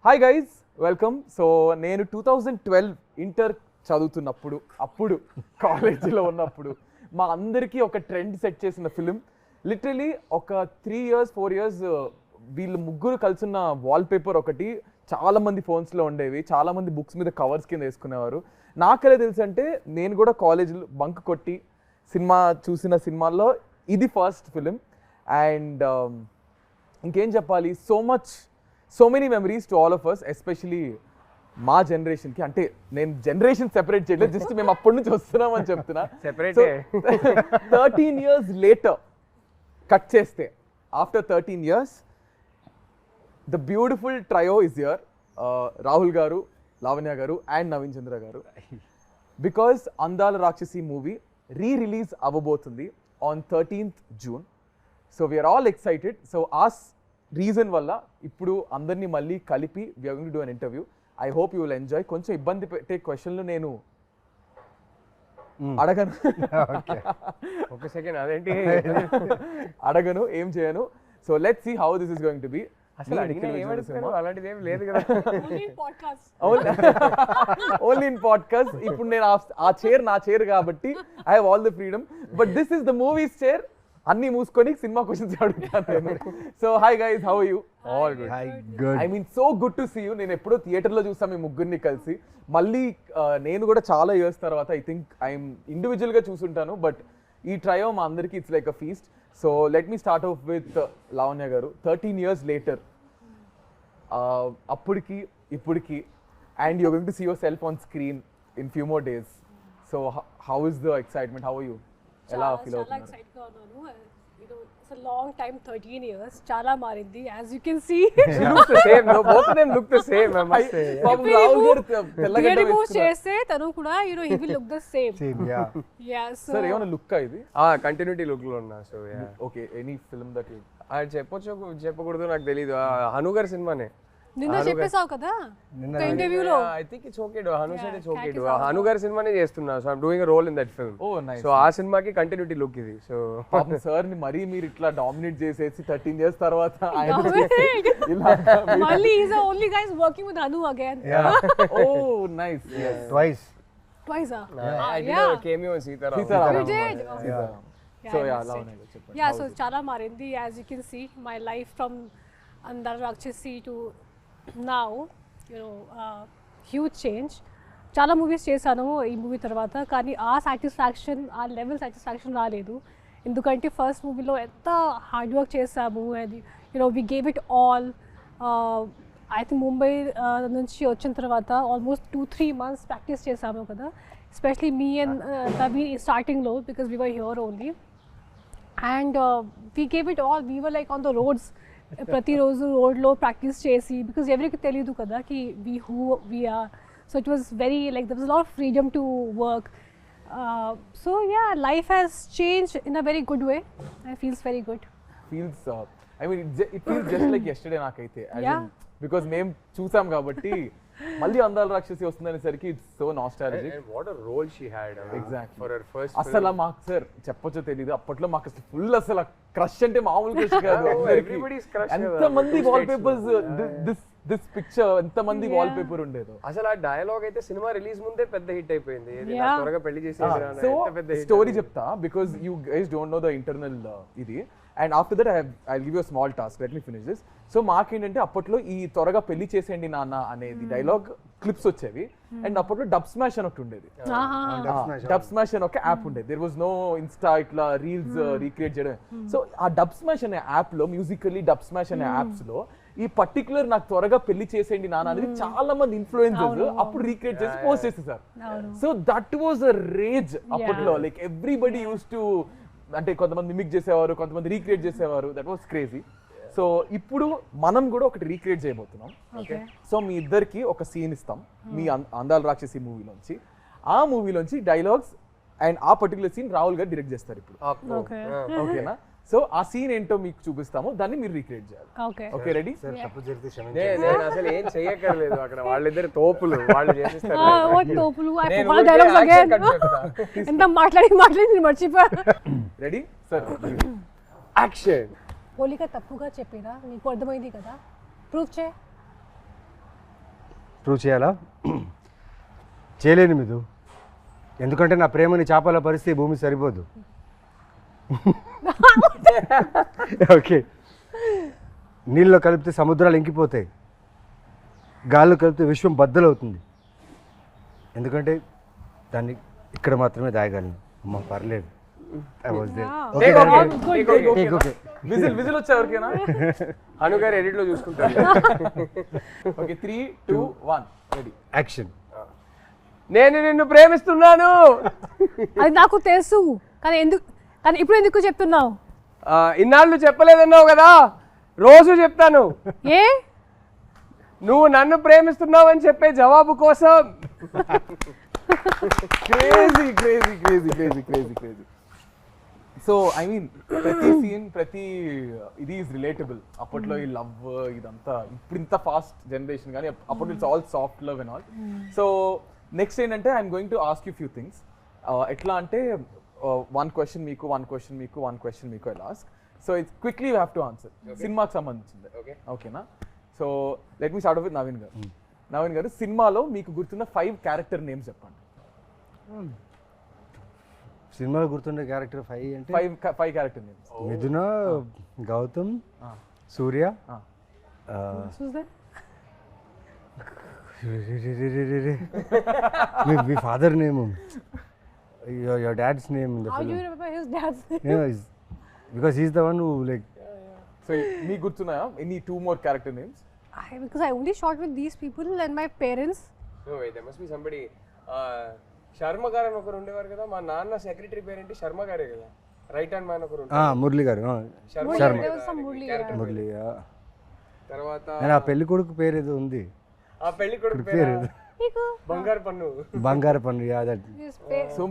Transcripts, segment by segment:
Hi guys, welcome. So నేను 2012 inter చదువుతున్నప్పుడు, అప్పుడు కాలేజీలో ఉన్నప్పుడు మా అందరికీ ఒక ట్రెండ్ సెట్ చేసిన ఫిలిం. లిటరలీ ఒక 3 years 4 years వీళ్ళు ముగ్గురు కలిసిన వాల్పేపర్ ఒకటి చాలా మంది ఫోన్స్లో ఉండేవి, చాలా మంది బుక్స్ మీద కవర్స్ కింద వేసుకునేవారు. నాకెలా తెలుసు అంటే నేను కూడా కాలేజీలో బంక్ కొట్టి సినిమా చూసిన సినిమాల్లో ఇది ఫస్ట్ ఫిలిం. అండ్ ఇంకేం చెప్పాలి, so many memories to all of us, especially మా జనరేషన్కి. అంటే నేను జనరేషన్ సెపరేట్ చేయలేదు, జస్ట్ మేము అప్పటి నుంచి వస్తున్నామని చెప్తున్నా. 13 years later కట్ చేస్తే, after 13 years the beautiful trio is here. Rahul garu, Lavanya garu and Naveen చంద్ర గారు. బికాస్ అందాల రాక్షసి మూవీ రీ-రిలీజ్ అవ్వబోతుంది on 13th June. So we are all excited. So ఆ రీజన్ వల్ల ఇప్పుడు అందరినీ మళ్ళీ కలిపి we are going to do an interview. I hope you will enjoy. కొంచెం ఇబ్బంది పెట్టే క్వశ్చన్లు నేను అడగను, ఒక సెకండ్ అదేంటి అడగను, ఏం చేయను. So let's see how this is going to be. అసలు అలాంటిది ఏం లేదు కదా, ఓన్లీ ఇన్ పాడ్కాస్ట్. ఇప్పుడు నేను ఆ చైర్ నా చైర్ కాబట్టి I have all the freedom, but this is the movies chair. అన్ని మూసుకొని సినిమా క్వశ్చన్స్ అడుగుతాను. So hi guys, how are you? All good. Hi, good. I mean so good to see you. నేను ఎప్పుడో థియేటర్లో చూసాను మీ ముగ్గురిని కలిసి. మళ్ళీ నేను కూడా చాలా ఇయర్స్ తర్వాత ఐ థింక్ ఐఎమ్ ఇండివిజువల్గా చూసుంటాను, బట్ ఈ ట్రయో మా అందరికీ it's like a feast. So let me start off with Lavanya garu. 13 years later, అప్పటికి ఇప్పటికి, and you're going to see yourself on screen in few more days. So how is the excitement? How are you? ఎలా feel అవుతున్నారు? It's a long time, 13 years. Chala marindi, as you can see. She looks the same. No, both of them look the same, I must say. పాపం రాహుల్ గారు తెల్లగడ్డ Remove వేసుకున్నారు. cheste tanu kuda, he will look the same. Same, yeah. Yeah, so sir ఏమైనా look ఇది? Continuity look లో ఉన్నా. So okay, any film that you చెప్పకూడదు నాకు తెలీదు. హను గారి సినిమానే. నిన్న చెప్పేసావు కదా ఒక ఇంటర్వ్యూలో. I think it's okay. Hanu side it's okay. Hanu గారి సినిమానే చేస్తున్నా. So I am doing a role in that film. Oh nice. So ఆ సినిమాకి కంటిన్యూటీ లుక్ ఇది. సో పాపం సార్ ని మరీ మీరు ఇట్లా డామినేట్ చేసేసి 13 years తర్వాత ఆయన Mali is the only guy who's working with Anu again. Yeah. Oh nice. Twice. Twice. I did a cameo in Sitaram. You did? Yeah. So yeah, Lavanya, చెప్పండి. Yeah, so Chala marindi, as you can see, my life from Andala Rakshasi to now, huge change. చాలా movies చేశాను ఈ movie తర్వాత, కానీ ఆ satisfaction, ఆ level satisfaction రాలేదు. ఎందుకంటే ఫస్ట్ మూవీలో ఎంత హార్డ్ వర్క్ చేసాము, and we gave it all. I think Mumbai నుంచి వచ్చిన తర్వాత ఆల్మోస్ట్ 2-3 months ప్రాక్టీస్ చేసాము కదా, ఎస్పెషలీ మీ అండ్ నవీన్ స్టార్టింగ్లో, because we were here only. And we gave it all. We were like on the roads, ప్రతిరోజు రోడ్లో practice చేసి, బికాస్ ఎవరికి తెలియదు కదా కి who we are. So it was very like there was lot of freedom to work. So yeah, life has change in a very good way. I feels very good. Feels I mean it feels just like yesterday నాకైతే, because మేము చూసాం కాబట్టి. మళ్ళీ అందాల రాక్షసి వస్తుందనేసరికి it's so nostalgic. And what a role she had. Exactly. For her first అసలు మాకు sir చెప్పొచ్చో తెలీదు, అప్పట్లో మాకు అసలు ఫుల్ అసలు క్రష్ అంటే మామూలు క్రష్ కాదు. Everybody's crush. ఎంతమంది వాల్ పేపర్స్, దిస్ పిక్చర్ ఎంతమంది వాల్ పేపర్ ఉండేదో. అసలు ఆ డైలాగ్ అయితే సినిమా రిలీజ్ ముందే పెద్ద హిట్ అయిపోయింది. Yeah. త్వరగా పెళ్లి చేసి సో స్టోరీ చెప్తా, because you guys don't know the internal ఇది. And after that I give you small task, let me finish this. So మాకేంటంటే అప్పట్లో ఈ త్వరగా పెళ్లి చేసేయండి నాన్న అనేది డైలాగ్ క్లిప్స్ వచ్చేవి. అండ్ అప్పట్లో డబ్ స్మాష్ అని ఒకటి ఉండేది. డబ్ స్మాష్ అని ఒక యాప్ ఉండేది. దేర్ వాజ్ నో ఇన్స్టా ఇట్లా రీల్స్ రీక్రియేట్ చేయడం. సో ఆ డబ్ స్మాష్ అనే యాప్ లో, మ్యూజికల్లీ డబ్ స్మాష్ అనే యాప్స్ లో ఈ పర్టికులర్ నాకు త్వరగా పెళ్లి చేసేయండి నాన్న అనేది చాలా మంది ఇన్ఫ్లుయెన్సర్స్ అప్పుడు రీక్రియేట్ చేసి పోస్ట్ చేసేసారు. So that was a rage అప్పట్లో. లైక్ ఎవ్రీబడి యూస్ టు, అంటే కొంతమంది మిమిక్ చేసేవారు, కొంతమంది రీక్రియేట్ చేసేవారు. That was crazy. సో ఇప్పుడు మనం కూడా ఒకటి రీక్రియేట్ చేయబోతున్నాం. సో మీ ఇద్దరికి ఒక సీన్ ఇస్తాం మీ అందాల రాక్షసి మూవీలోంచి. ఆ మూవీలోంచి డైలాగ్స్ అండ్ ఆ పర్టికులర్ సీన్ రాహుల్ గారు డైరెక్ట్ చేస్తారు ఇప్పుడు. ఓకేనా? సో ఆ సీన్ ఏంటో మీకు చూపిస్తాము, దాన్ని మీరు రీక్రియేట్ చేయాలి. Okay, ready? నేను అసలు ఏం చెయ్యక్కర్లేదు. అక్కడ వాళ్ళిద్దరు తోపులు, వాళ్ళు చేసేస్తారు. ఎంత మాట్లాడి మర్చిపోయా. Ready sir? యాక్షన్. పోలిక తప్పుగా చెప్పినా నీకు అర్థమైంది కదా, ప్రూఫ్ చే. ప్రూవ్ చేయాలా? చేయలేను మీరు, ఎందుకంటే నా ప్రేమని చేపల పరిస్థితి భూమి సరిపోదు. ఓకే, నీళ్ళలో కలిపితే సముద్రాలు ఇంకిపోతాయి, గాల్లో కలిపితే విశ్వం బద్దలవుతుంది, ఎందుకంటే దాన్ని ఇక్కడ మాత్రమే దాయగలను. అమ్మ పర్లేదు, విజిల్ వచ్చా ఎవరికైనా? హను గారు ఎడిట్ లో చూసుకుంటారు. Okay 3, 2, 1 ready action. నేను నిన్ను ప్రేమిస్తున్నాను. అది నాకు తెలుసు, కానీ ఇప్పుడు ఎందుకు చెప్తున్నావు? ఇన్నాళ్ళు చెప్పలేదన్నావు కదా, రోజు చెప్తాను. ఏ? నువ్వు నన్ను ప్రేమిస్తున్నావు అని చెప్పే జవాబు కోసం. Crazy crazy crazy crazy crazy crazy. So I mean ప్రతి సీన్ ప్రతి ఇది ఈజ్ రిలేటబుల్. అప్పట్లో ఈ లవ్ ఇదంతా, ఇప్పుడు ఇంత ఫాస్ట్ జనరేషన్ కానీ అప్పట్లో it's all soft love and all. So next ఏంటంటే I'm going to ask you few things. ఎట్లా అంటే 1 question మీకు, 1 question మీకు, 1 question మీకు I ask. So it's quickly you have to answer. సినిమాకి సంబంధించింది, ఓకేనా? So let me start off with Naveen గారు. నవీన్ గారు, సినిమాలో మీకు గుర్తున్న 5 క్యారెక్టర్ నేమ్స్ చెప్పండి. సినిమాలో గుర్తుండే క్యారెక్టర్ 5 అంటే 5 క్యారెక్టర్ నేమ్స్. మిథున, గౌతమ్, సూర్య, మీ father name, your dad's name in the How film. do you remember his dad's name? Yeah, because he's the one who like. So మీకు గుర్తున్నాయా any 2 more character names? Because I only shot with these people and my parents. No way, there must be somebody. Sharma గారు అని ఒకరు ఉండేవారు కదా, మా నాన్న secretary పేరేంటి? శర్మ గారే కదా, రైట్ హ్యాండ్ మ్యాన్ ఒకరు. మురళి గారు, Sharma. There was some Murli. Murali. తర్వాత నేను ఆ పెళ్లి కొడుకు పేరు ఏదో ఉంది, ఆ పెళ్లి కొడుకు పేరు బంగారు పన్ను. బంగారు పన్ను. His face. సో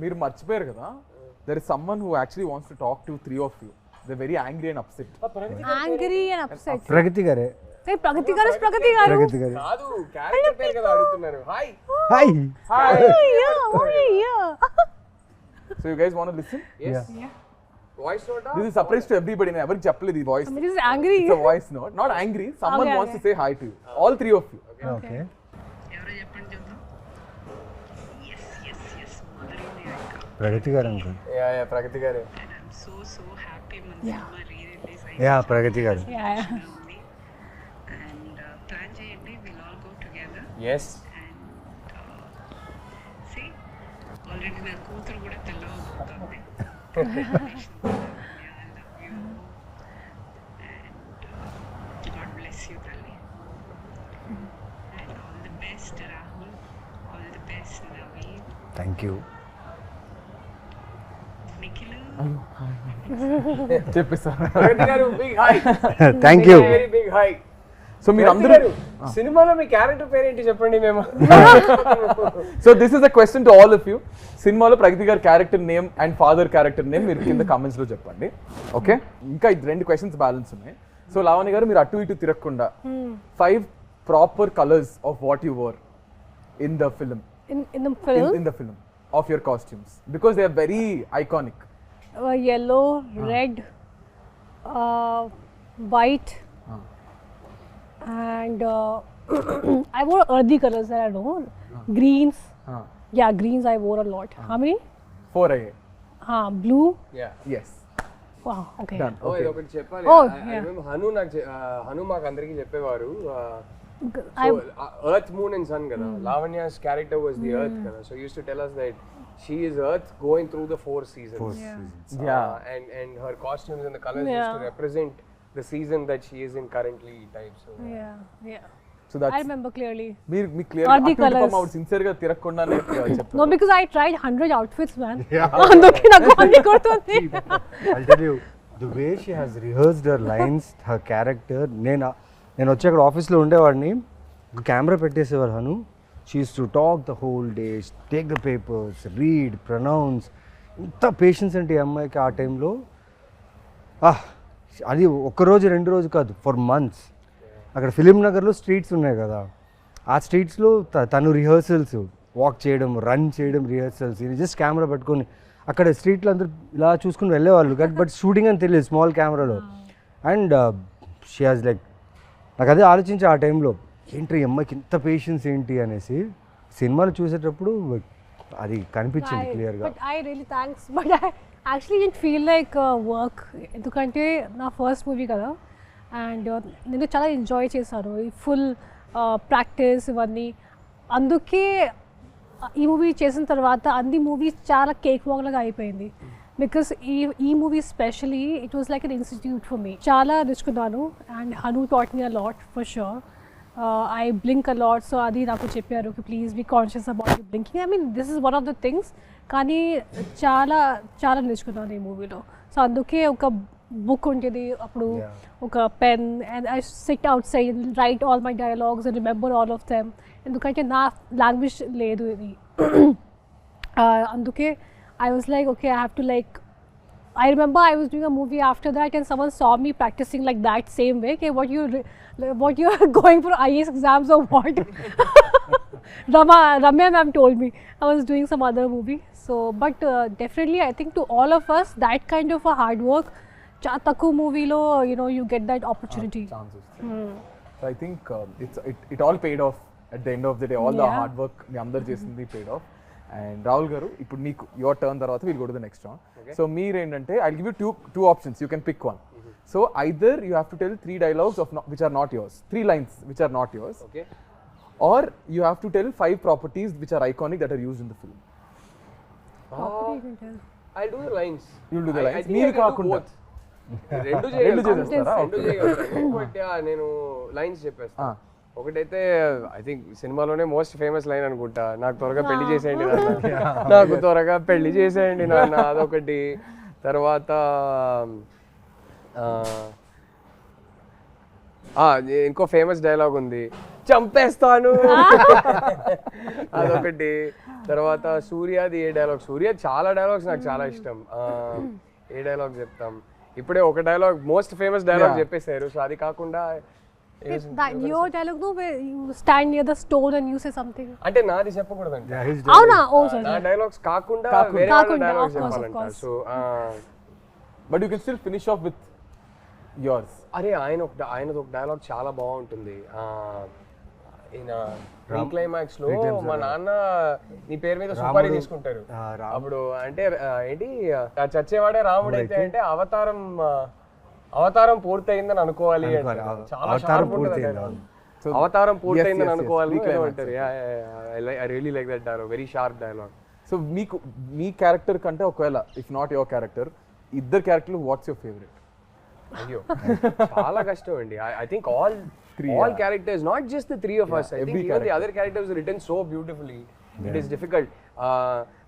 మీరు మర్చిపోయారు కదా, there is someone who actually wants to talk to 3 of you. They're very angry and upset. Angry and upset. ప్రగతి గారే. Hey, Pragati garu is Pragati garu. ప్రగతి గారే. కాదు, క్యారెక్టర్ పేరు కదా అడుగుతున్నారు. Hi hi. Yeah. So you guys want to listen? yes voice note. This is surprise to everybody. నేను ఎవరికి చెప్పలేదు ఈ voice. Somebody is angry. It's a voice note, not angry. Someone Okay, wants to say hi to you. All 3 of you. Okay. ప్రగతి గారు uncle. Yeah ప్రగతి గారే. So happy when cinema re-release అయింది. Yeah Pragathi garu. Yeah. And plan చేయండి, we'll all go together. yes And see, already నా కూతురు కూడా తెల్లవబోతుంది. Yeah, I love you. And God bless you, Tali. And all the best, Rahul. All the best, Naveen. Thank you. Nikhilu. చెప్పేసారు. Pragathi garu, big hi. Thank you. Very big hi. So మీరు అందరూ సినిమాలో మీ character పేరేంటి చెప్పండి మేము. So this is a question to all of you. సినిమాలో ప్రగతి గారి character name and father character name మీరు కింద కామెంట్స్ లో చెప్పండి. ఓకే, ఇంకా 2 questions బ్యాలెన్స్ ఉన్నాయి. సో లావణ్య గారు, మీరు అటు ఇటు తిరగకుండా 5 proper colours of what you wore in the film. In the film, in the film of your costumes, because they are very iconic. Yellow, red, white, and I wore earthy colors that I know. Greens. Yeah, greens I wore a lot. How many? 4 అయ్యాయి. Blue. Yeah. Yes. Wow. Okay. Done. ఓ Okay. ఇది ఒకటి చెప్పాలి. Oh, I yeah. remember Hanu నాకు హను మాకు అందరికీ చెప్పేవారు. I earth moon and sun కదా, Lavanya's character was the earth కదా, so used to tell us that she is earth going through the 4 seasons. Yeah. And her costumes and the colors used to represent the season that she is in currently type. So yeah. So that's I remember clearly. మీరు మీ clear Or the colours. Sincere గా తిరగకుండానే చెప్పండి. No, because I tried 100 outfits, man. అందుకే నాకు అన్ని గుర్తుంది. I'll tell you, the way she has rehearsed her lines, her character. నేను వచ్చి అక్కడ ఆఫీస్లో ఉండేవాడిని, కెమెరా పెట్టేసేవారు Hanu. She uses to talk the whole day, take the papers, read, pronounce. ఇంత పేషెన్స్ అంటే ఈ అమ్మాయికి ఆ టైంలో. అది ఒక్కరోజు 2 రోజు కాదు, ఫర్ మంత్స్. అక్కడ ఫిలిం నగర్లో స్ట్రీట్స్ ఉన్నాయి కదా, ఆ స్ట్రీట్స్లో తను రిహర్సల్స్, వాక్ చేయడం, రన్ చేయడం, రిహర్సల్స్. ఇది జస్ట్ కెమెరా పట్టుకొని అక్కడ స్ట్రీట్లో అందరూ ఇలా చూసుకుని వెళ్ళేవాళ్ళు, బట్ షూటింగ్ అని తెలియదు స్మాల్ కెమెరాలో. అండ్ షీ హాజ్ లైక్, నాకు అదే ఆలోచించి ఆ టైంలో ఏంటి ఈ అమ్మాయికి ఇంత పేషెన్స్ ఏంటి అనేసి సినిమాలు చూసేటప్పుడు అది కనిపించింది క్లియర్గా. But I really thanks, but I actually don't feel like work, ఎందుకంటే నా ఫస్ట్ మూవీ కదా అండ్ నేను చాలా ఎంజాయ్ చేశాను ఈ ఫుల్ ప్రాక్టీస్ ఇవన్నీ. అందుకే ఈ మూవీ చేసిన తర్వాత అన్ని మూవీస్ చాలా కేక్ వాక్ లాగా అయిపోయింది. బికాస్ ఈ movie specially it was like an institute for me. చాలా నేర్చుకున్నాను and Hanu taught me a lot for sure. I blink a lot, so adi naku chepparu ki please be conscious about your blinking. I mean, this is one of the things, కానీ చాలా నేర్చుకున్నాను ఈ మూవీలో. So అందుకే ఒక book ఉంటుంది అప్పుడు, ఒక pen, and I SIT out side and right all my dialogues and remember all of them. ఎందుకంటే నా లాంగ్వేజ్ లేదు ఇది. అందుకే I was like, okay, I have to like, I remember I was doing a movie after that and someone saw me practicing like that same way. Okay, what you are going for IAS exams or what? Ramya ma'am told me I was doing some other movie. So, but definitely I think to all of us that kind of a hard work, Chataku movie lo, you know, you get that opportunity. So I think it all paid off at the end of the day. All the hard work మీ అందరు చేసింది paid off. And Rahul garu, ఇప్పుడు మీకు your turn తర్వాత we'll go to the next round. So మీరు ఏంటంటే I'll give you two options, you can pick one. So either you have to tell 3 dialogues which are not yours, 3 lines which are not yours. Okay. Or you have to tell 5 properties which are iconic that are used in the film. I'll do the lines. You'll do the lines. మీరు కాకుండా రెండు చేసేస్తారా? But నేను lines చెప్పేస్తా. ఒకటైతే I think సినిమాలోనే most famous line అనుకుంటా, నాకు త్వరగా పెళ్లి చేసేయండి నాన్న, నాకు త్వరగా పెళ్లి చేసేయండి నాన్న, అదొకటి. తర్వాత ఇంకో ఫేమస్ డైలాగ్ ఉంది, చంపేస్తాను, అదొకటి. తర్వాత సూర్యాది ఏ డైలాగ్, సూర్య చాలా డైలాగ్స్ నాకు చాలా ఇష్టం. ఏ డైలాగ్ చెప్తాం, ఇప్పుడే ఒక డైలాగ్ మోస్ట్ ఫేమస్ డైలాగ్ చెప్పేశారు. సో అది కాకుండా your dialogue no where you stand near the stone and you say something. అంటే నాది చెప్పకూడదండి. అవునా? ఓ సారీ. నా డైలాగ్స్ కాకుండా వేరే డైలాగ్స్ చెప్పాలంట. So but you can still finish off with yours. అరే ఆయనది ఒక డైలాగ్ చాలా బాగుంటుంది. ఈయన క్లైమాక్స్ లో మా నాన్న నీ పేరు మీద సుపారీ తీసుకుంటారు. అప్పుడు అంటే ఏంటి, చచ్చేవాడే రాముడు అయితే అంటే అవతారం పూర్తయిందని అనుకోవాలి అంటారు. చాలా షార్ప్ ఉంటుంది. అవతారం పూర్తయిందని అనుకోవాలి అంటారు. I really like that dialogue, very sharp dialogue. So మీకు మీ క్యారెక్టర్ కంటే ఒకవేళ ఇఫ్ నాట్ యువర్ క్యారెక్టర్, ఇద్దరు క్యారెక్టర్లు వాట్స్ యువర్ ఫేవరెట్? అయ్యో చాలా కష్టం అండి. I think all characters, not just the 3 of us. I think even the other characters are written so beautifully. It is difficult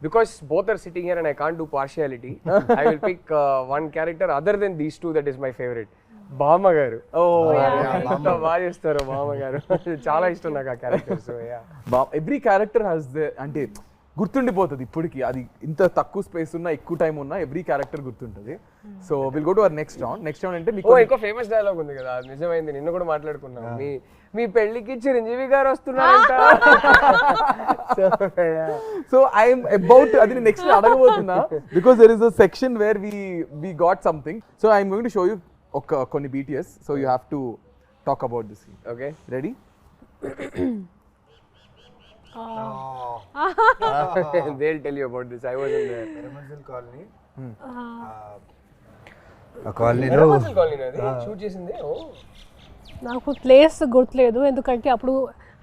because both are sitting here and I can't do partiality. I will pick one character other than these 2 that is my favorite. Bama garu. ఎంత బాగా చేస్తారు బామ గారు, చాలా ఇష్టం నాకు ఆ character. So every character has the, అంటే గుర్తుండిపోతుంది ఇప్పటికి. అది ఇంత తక్కువ స్పేస్ ఉన్నా ఎక్కువ టైం ఉన్నా ఎవ్రీ క్యారెక్టర్ గుర్తుంటుంది. So will go to our next round. Next round అంటే మీకు ఇంకో ఫేమస్ డైలాగ్ ఉంది కదా, అది నిజమైంది, నిన్న కూడా మాట్లాడుకున్నాం. మీ పెళ్లికి చిరంజీవి గారు వస్తున్నారంట. సో ఐఎమ్ అబౌట్ అది నెక్స్ట్ అడగబోతున్నా, because there is a section where we got something. So I'm going to show you కొన్ని BTS. So you have to talk about this. Okay, ready? They'll tell you about this. I wasn't there. Permanent colony. ఆ కాలనీలో shoot చేసింది. నాకు place గుర్తులేదు, ఎందుకంటే అప్పుడు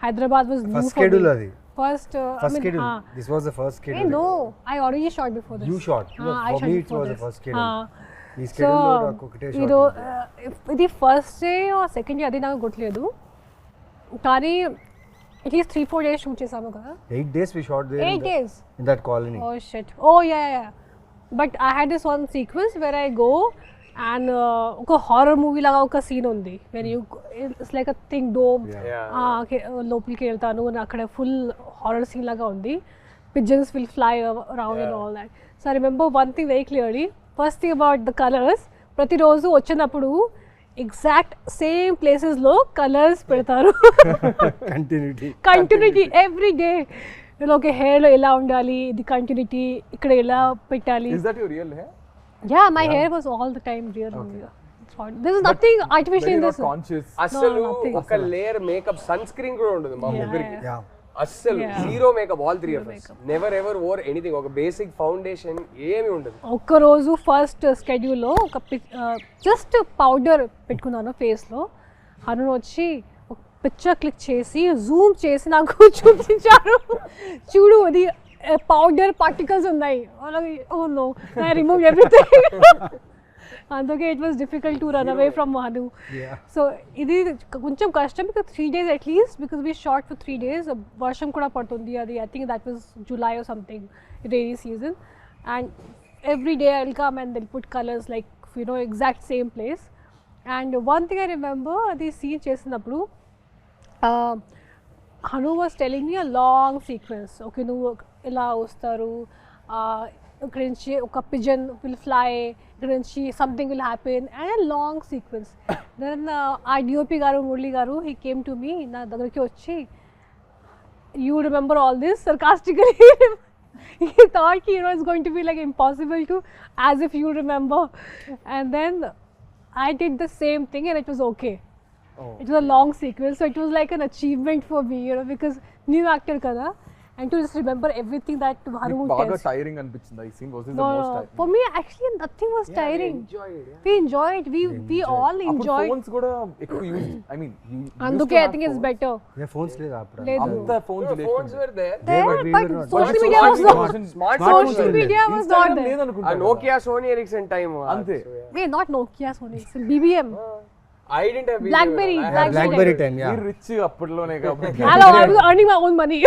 Hyderabad was new for me. అది first schedule. This was the first schedule. No, I already shot before this. You shot. I For me it was the first schedule. ఈ so schedule లో నాకు ఒకటే shot. ఇది first day or second day అది నాకు గుర్తులేదు, కానీ at least 3-4 days shoot చేసాము కదా. 8 days we shot there. 8 days in that colony. Oh shit. Oh yeah. But I had this one sequence where I go and ఒక horror movie లాగా ఒక scene ఉంది, when you it's like a thing dome, లోపలికి వెళ్తాను and అక్కడ full horror scene లాగా ఉంది. Pigeons will fly around and all that. So I remember one thing very clearly. First thing about the colours, ప్రతిరోజు వచ్చినప్పుడు exact same ప్లేసెస్లో colours పెడతారు. Continuity every day. Okay, హెయిర్లో ఎలా ఉండాలి, ఇది కంటిన్యూటీ, ఇక్కడ ఎలా పెట్టాలి. Is that your real hair? Yeah, my hair was all the time real only. There is nothing artificial in this. Conscious అసలు nothing. ఒక లేయర్ మేకప్ సన్ స్క్రీన్ కూడా ఉండదు మా ముగ్గురికి యా అస్సలు zero makeup all three of us never ever or anything ఒక basic foundation ఏమీ ఉండదు ఒక్కరోజు ఫస్ట్ స్కెడ్యూల్లో ఒక జస్ట్ పౌడర్ పెట్టుకున్నాను ఫేస్లో. హను వచ్చి ఒక పిక్చర్ క్లిక్ చేసి జూమ్ చేసి నాకు చూపించారు, చూడు అది పౌడర్ పార్టికల్స్ ఉన్నాయి. Oh no, I remove everything. అందుకే it was difficult to run away from Hanu. So ఇది కొంచెం కష్టం, because 3 days at least, because we shot for 3 days. వర్షం కూడా పడుతుంది, అది I think that was July or something, rainy season. And every day I will come and they'll put colours like exact same place. And one thing I remember, అది scene చేసినప్పుడు Hanu was telling me a long sequence. Okay, నువ్వు ఇలా వస్తారు, ఇక్కడ నుంచి ఒక pigeon will fly, ఇక్కడ నుంచి something will happen, and long sequence. Then ఆ డిఓపి గారు, మురళి గారు, హీ కేమ్ టు మీ, నా దగ్గరికి వచ్చి, you remember all this sarcastically. He thought it's going to be like impossible to, as if you remember. And then I did the same thing and it was okay. It was a long sequence, so it was like an achievement for me, because new actor kada. And to just remember everything that Haru బాగా tells. Tiring అనిపించింది ఈ scene. Was this the No, most no. Tiring? For me, actually, nothing was tiring. We enjoyed. We all enjoyed. Phones కూడా ఎక్కువ use, I mean అందుకే I think it's better. Yeah phones లేదా అప్పుడు లేదు. అంత phones phones were there There, but we but were not. social But media was smartphones- not. smartphones Social were media was not there. లేదనుకుంటా. Nokia Sony Ericsson time అంతే. Wait, not Nokia, Sony. It's BBM. I didn't have Blackberry. Blackberry time yeah మీరు rich అప్పట్లోనే కాబట్టి. Hello, I was earning my own money.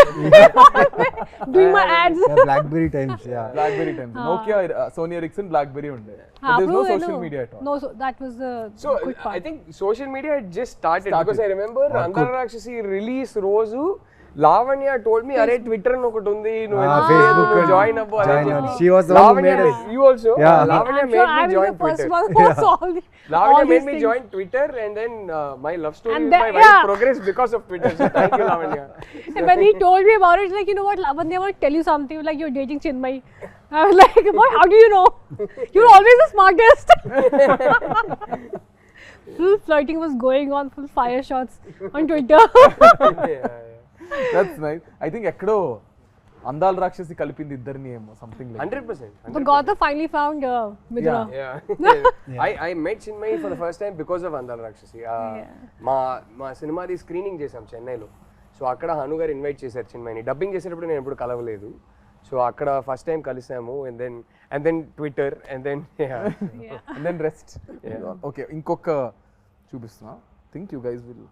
Doing my ads. BlackBerry times yeah BlackBerry times, Nokia, Sony Ericsson, BlackBerry ఉండే. Ah, There's no bro, social no. media at all. No, so that was the So good part. I think social media had just started because I remember Andala Rakshasi release రోజు Lavanya told me, అరే Twitter అని ఒకటి ఉంది, నువ్వు Facebook join అవ్వు అని join చెప్పి. she was the one who Lavanya made us. you also Yeah. Lavanya I'm sure made me I was join the first Twitter. one who saw all Lavanya these made me things. join Twitter, and then my love story And with then- my wife yeah. progressed because of Twitter. So thank you, Lavanya. And when he told me about it, he's like, you know what, Lavanya, I want to tell you something. Like, you're dating Chinmay. I was like, boy, how do you know? You're always the smartest. Full flirting was going on, full fire shots on Twitter. That's nice. I think ఎక్కడో అందాల రాక్షసి కలిపింది ఇద్దరిని ఏమో, something like 100%. But Gautam finally found Midra. Yeah. I met Chinmay for the first time because of Andala Rakshasi. మా సినిమాది screening చేసాం చెన్నైలో. So అక్కడ హను గారు ఇన్వైట్ చేశారు చిన్మయ్ని. డబ్బింగ్ చేసేటప్పుడు నేను ఎప్పుడు కలవలేదు. సో అక్కడ ఫస్ట్ టైం కలిసాము. And then Twitter and then and then rest. Okay, ఇంకొక చూపిస్తున్నా. Think you guys will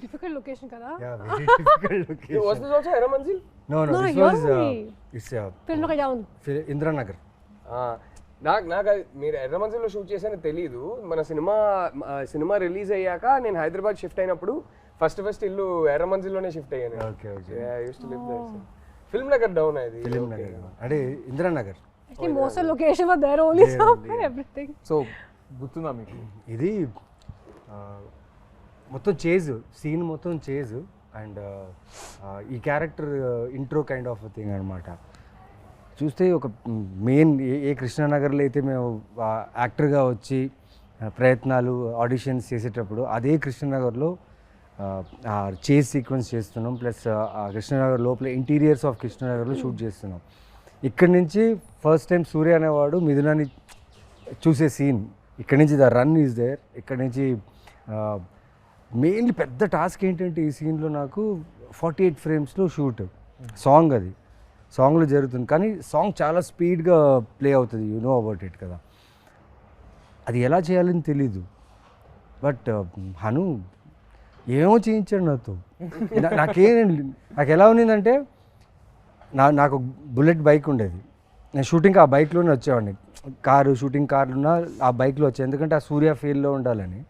Difficult location, kada? Yeah, very difficult location. Was this also Era Manzil? No, No, this yours was only. it's Film look down. Indranagar. నాకు అది మీరు ఎర్ర మంజిల్లో shoot చేసానో తెలీదు. మన cinema release అయ్యాక నేను హైదరాబాద్ షిఫ్ట్ అయినప్పుడు ఫస్ట్ ఇల్లు ఎర్ర మంజిల్లోనే షిఫ్ట్ అయ్యాను. Okay okay. Film Nagar down అది. ఫిలిం నగర్ అంటే Indranagar. Actually, most of the location was there only, so everything. So గుర్తుందా మీకు? ఇది మొత్తం చేజ్ సీన్ మొత్తం చేజ్ అండ్ ఈ character intro kind of thing అనమాట. చూస్తే ఒక మెయిన్ ఏ కృష్ణానగర్లో అయితే మేము యాక్టర్గా వచ్చి ప్రయత్నాలు ఆడిషన్స్ చేసేటప్పుడు అదే కృష్ణానగర్లో చేజ్ సీక్వెన్స్ చేస్తున్నాం. ప్లస్ కృష్ణానగర్ లోపల ఇంటీరియర్స్ ఆఫ్ కృష్ణానగర్లో షూట్ చేస్తున్నాం. ఇక్కడి నుంచి ఫస్ట్ టైం సూర్య అనేవాడు మిథునాన్ని చూసే సీన్. ఇక్కడి నుంచి ద రన్ ఈజ్ దేర్. ఇక్కడి నుంచి మెయిన్లీ పెద్ద టాస్క్ ఏంటంటే ఈ సీన్లో నాకు 48 ఫ్రేమ్స్లో షూట్. సాంగ్ అది సాంగ్లో జరుగుతుంది, కానీ సాంగ్ చాలా స్పీడ్గా ప్లే అవుతుంది. యు నో అబౌట్ ఇట్ కదా. అది ఎలా చేయాలని తెలీదు. బట్ హను ఏమో చేయించాడు నాతో. నాకు ఎలా ఉన్నిందంటే నాకు బుల్లెట్ బైక్ ఉండేది. నేను షూటింగ్కి ఆ బైక్లోనే వచ్చేవాడిని. షూటింగ్ కార్లున్నా ఆ బైక్లో వచ్చాను, ఎందుకంటే ఆ సూర్య ఫీల్డ్లో ఉండాలని.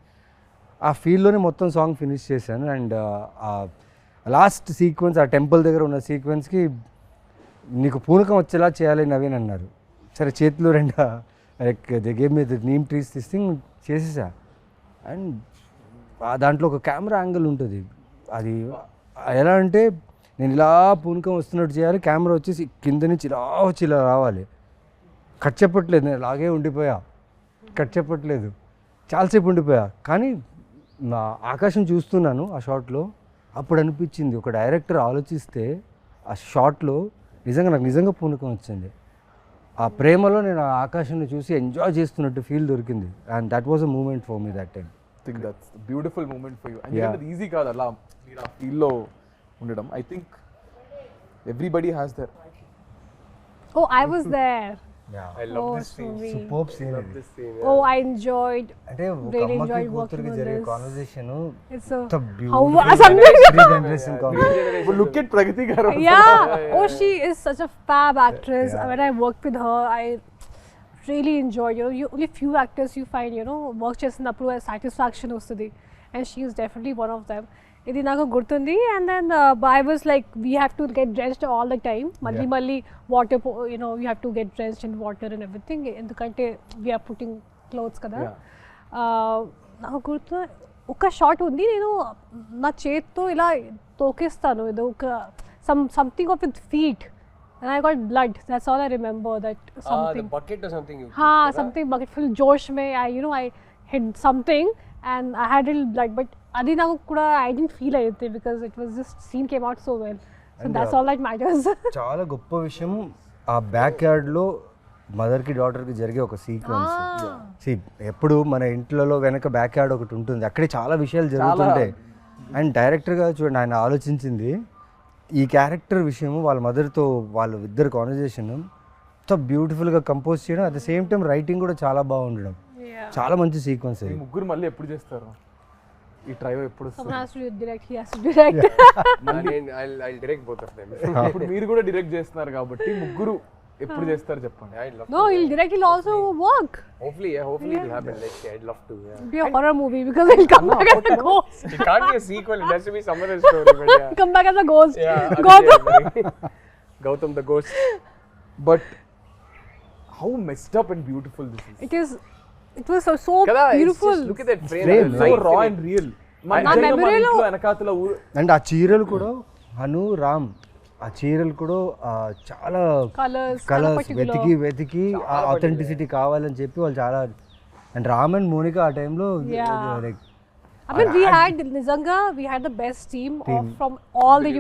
ఆ ఫీల్డ్లోనే మొత్తం సాంగ్ ఫినిష్ చేశాను. అండ్ లాస్ట్ సీక్వెన్స్ ఆ టెంపుల్ దగ్గర ఉన్న సీక్వెన్స్కి నీకు పూనకం వచ్చేలా చేయాలి నవీన్ అన్నారు. సరే చేతిలో దే గేమ్ మీద నీమ్ ట్రీస్ తీసుకుని చేసేసా. అండ్ దాంట్లో ఒక కెమెరా యాంగిల్ ఉంటుంది. అది ఎలా అంటే నేను ఇలా పూనకం వస్తున్నట్టు చేయాలి, కెమెరా వచ్చేసి కింద నుంచి ఇలా వచ్చి ఇలా రావాలి. కట్ చెప్పట్లేదు, నేను అలాగే ఉండిపోయా, కట్ చెప్పట్లేదు, చాలాసేపు ఉండిపోయా. కానీ నా ఆకాశం చూస్తున్నాను ఆ షాట్లో, అప్పుడు అనిపించింది ఒక డైరెక్టర్ ఆలోచిస్తే ఆ షాట్లో నాకు నిజంగా పూనకం వచ్చింది. ఆ ప్రేమలో నేను ఆ ఆకాశాన్ని చూసి ఎంజాయ్ చేస్తున్నట్టు ఫీల్ దొరికింది. And that was a moment for me that time. Think that's beautiful moment for you. ఎందుకంటే అది ఈజీ కాదు అలా మీరు ఆ ఫీల్లో ఉండడం. I think everybody has there. Oh, I was there. I love Oh, this scene. sweet. Superb scene Love this scene. Oh, I enjoyed. అంటే ఒక Really అమ్మకి enjoyed కూతురికి working on జరిగే this. Conversation It's a beautiful something. Generation conversation. Look at Pragathi garu. Yeah. Oh, she is such a fab actress. Yeah. When I worked with her, I really enjoyed. You only few actors you find, work చేసినప్పుడు satisfaction వస్తుంది, and she is definitely one of them. ఇది నాకు గుర్తుంది. And then I was like, we have to get drenched all the time. మళ్ళీ water, you have to get drenched in water and everything. ఎందుకంటే we are putting clothes కదా. నాకు గుర్తు ఒక shot ఉంది, నేను నా చేత్తో ఇలా తోకేస్తాను, ఏదో ఒక something of with feet, and I got blood. That's all I remember. That something. The bucket or something. Something bucket full josh mein. I hit something and I had a little blood, but adi naku kuda I didn't feel anything because it was just scene came out so well. So And that's all that matters. చాలా గొప్ప విషయం ఆ back యార్డ్లో మదర్కి డాటర్కి జరిగే ఒక sequence. ఎప్పుడు మన ఇంట్లో వెనక బ్యాక్ యార్డ్ ఒకటి ఉంటుంది, అక్కడే చాలా విషయాలు జరుగుతుంటాయి. అండ్ డైరెక్టర్గా చూడండి, ఆయన ఆలోచించింది ఈ క్యారెక్టర్ విషయం, వాళ్ళ మదర్తో వాళ్ళ ఇద్దరు కాన్వర్జేషన్ ఎంత బ్యూటిఫుల్గా కంపోజ్ చేయడం, at the same time writing కూడా చాలా బాగుండడం. చాలా మంచి సీక్వెన్స్ అది. ముగ్గురు మళ్ళీ ఎప్పుడు చేస్తారు ఈ ట్రైవ్? ఎప్పుడు Someone has to direct. He has to direct. I'll direct both of them. ఇప్పుడు మీరు కూడా డైరెక్ట్ చేస్తున్నారు కాబట్టి ముగ్గురు ఎప్పుడు చేస్తారు చెప్పండి. I'd love No, he'll direct. He'll also work. Hopefully it'll happen. Let's see. I'd love to. Yeah. It'll be a horror movie because he'll come back as a ghost. It can't be a sequel. It has to be some other story. But yeah. Come back as a ghost. Yeah. Gautam the ghost. But how messed up and beautiful this is. It was so Kada, beautiful. Just look at that frame. Frame, so రా and real. వెనకాతల and ఆ చీరలు కూడా హను రామ్, ఆ చీరలు కూడా చాలా colours వెతికి ఆ ఆథెంటిసిటీ కావాలని చెప్పి వాళ్ళు చాలా. అండ్ రామ్ అండ్ మోనిక ఆ టైంలో I mean, we had the best team from all the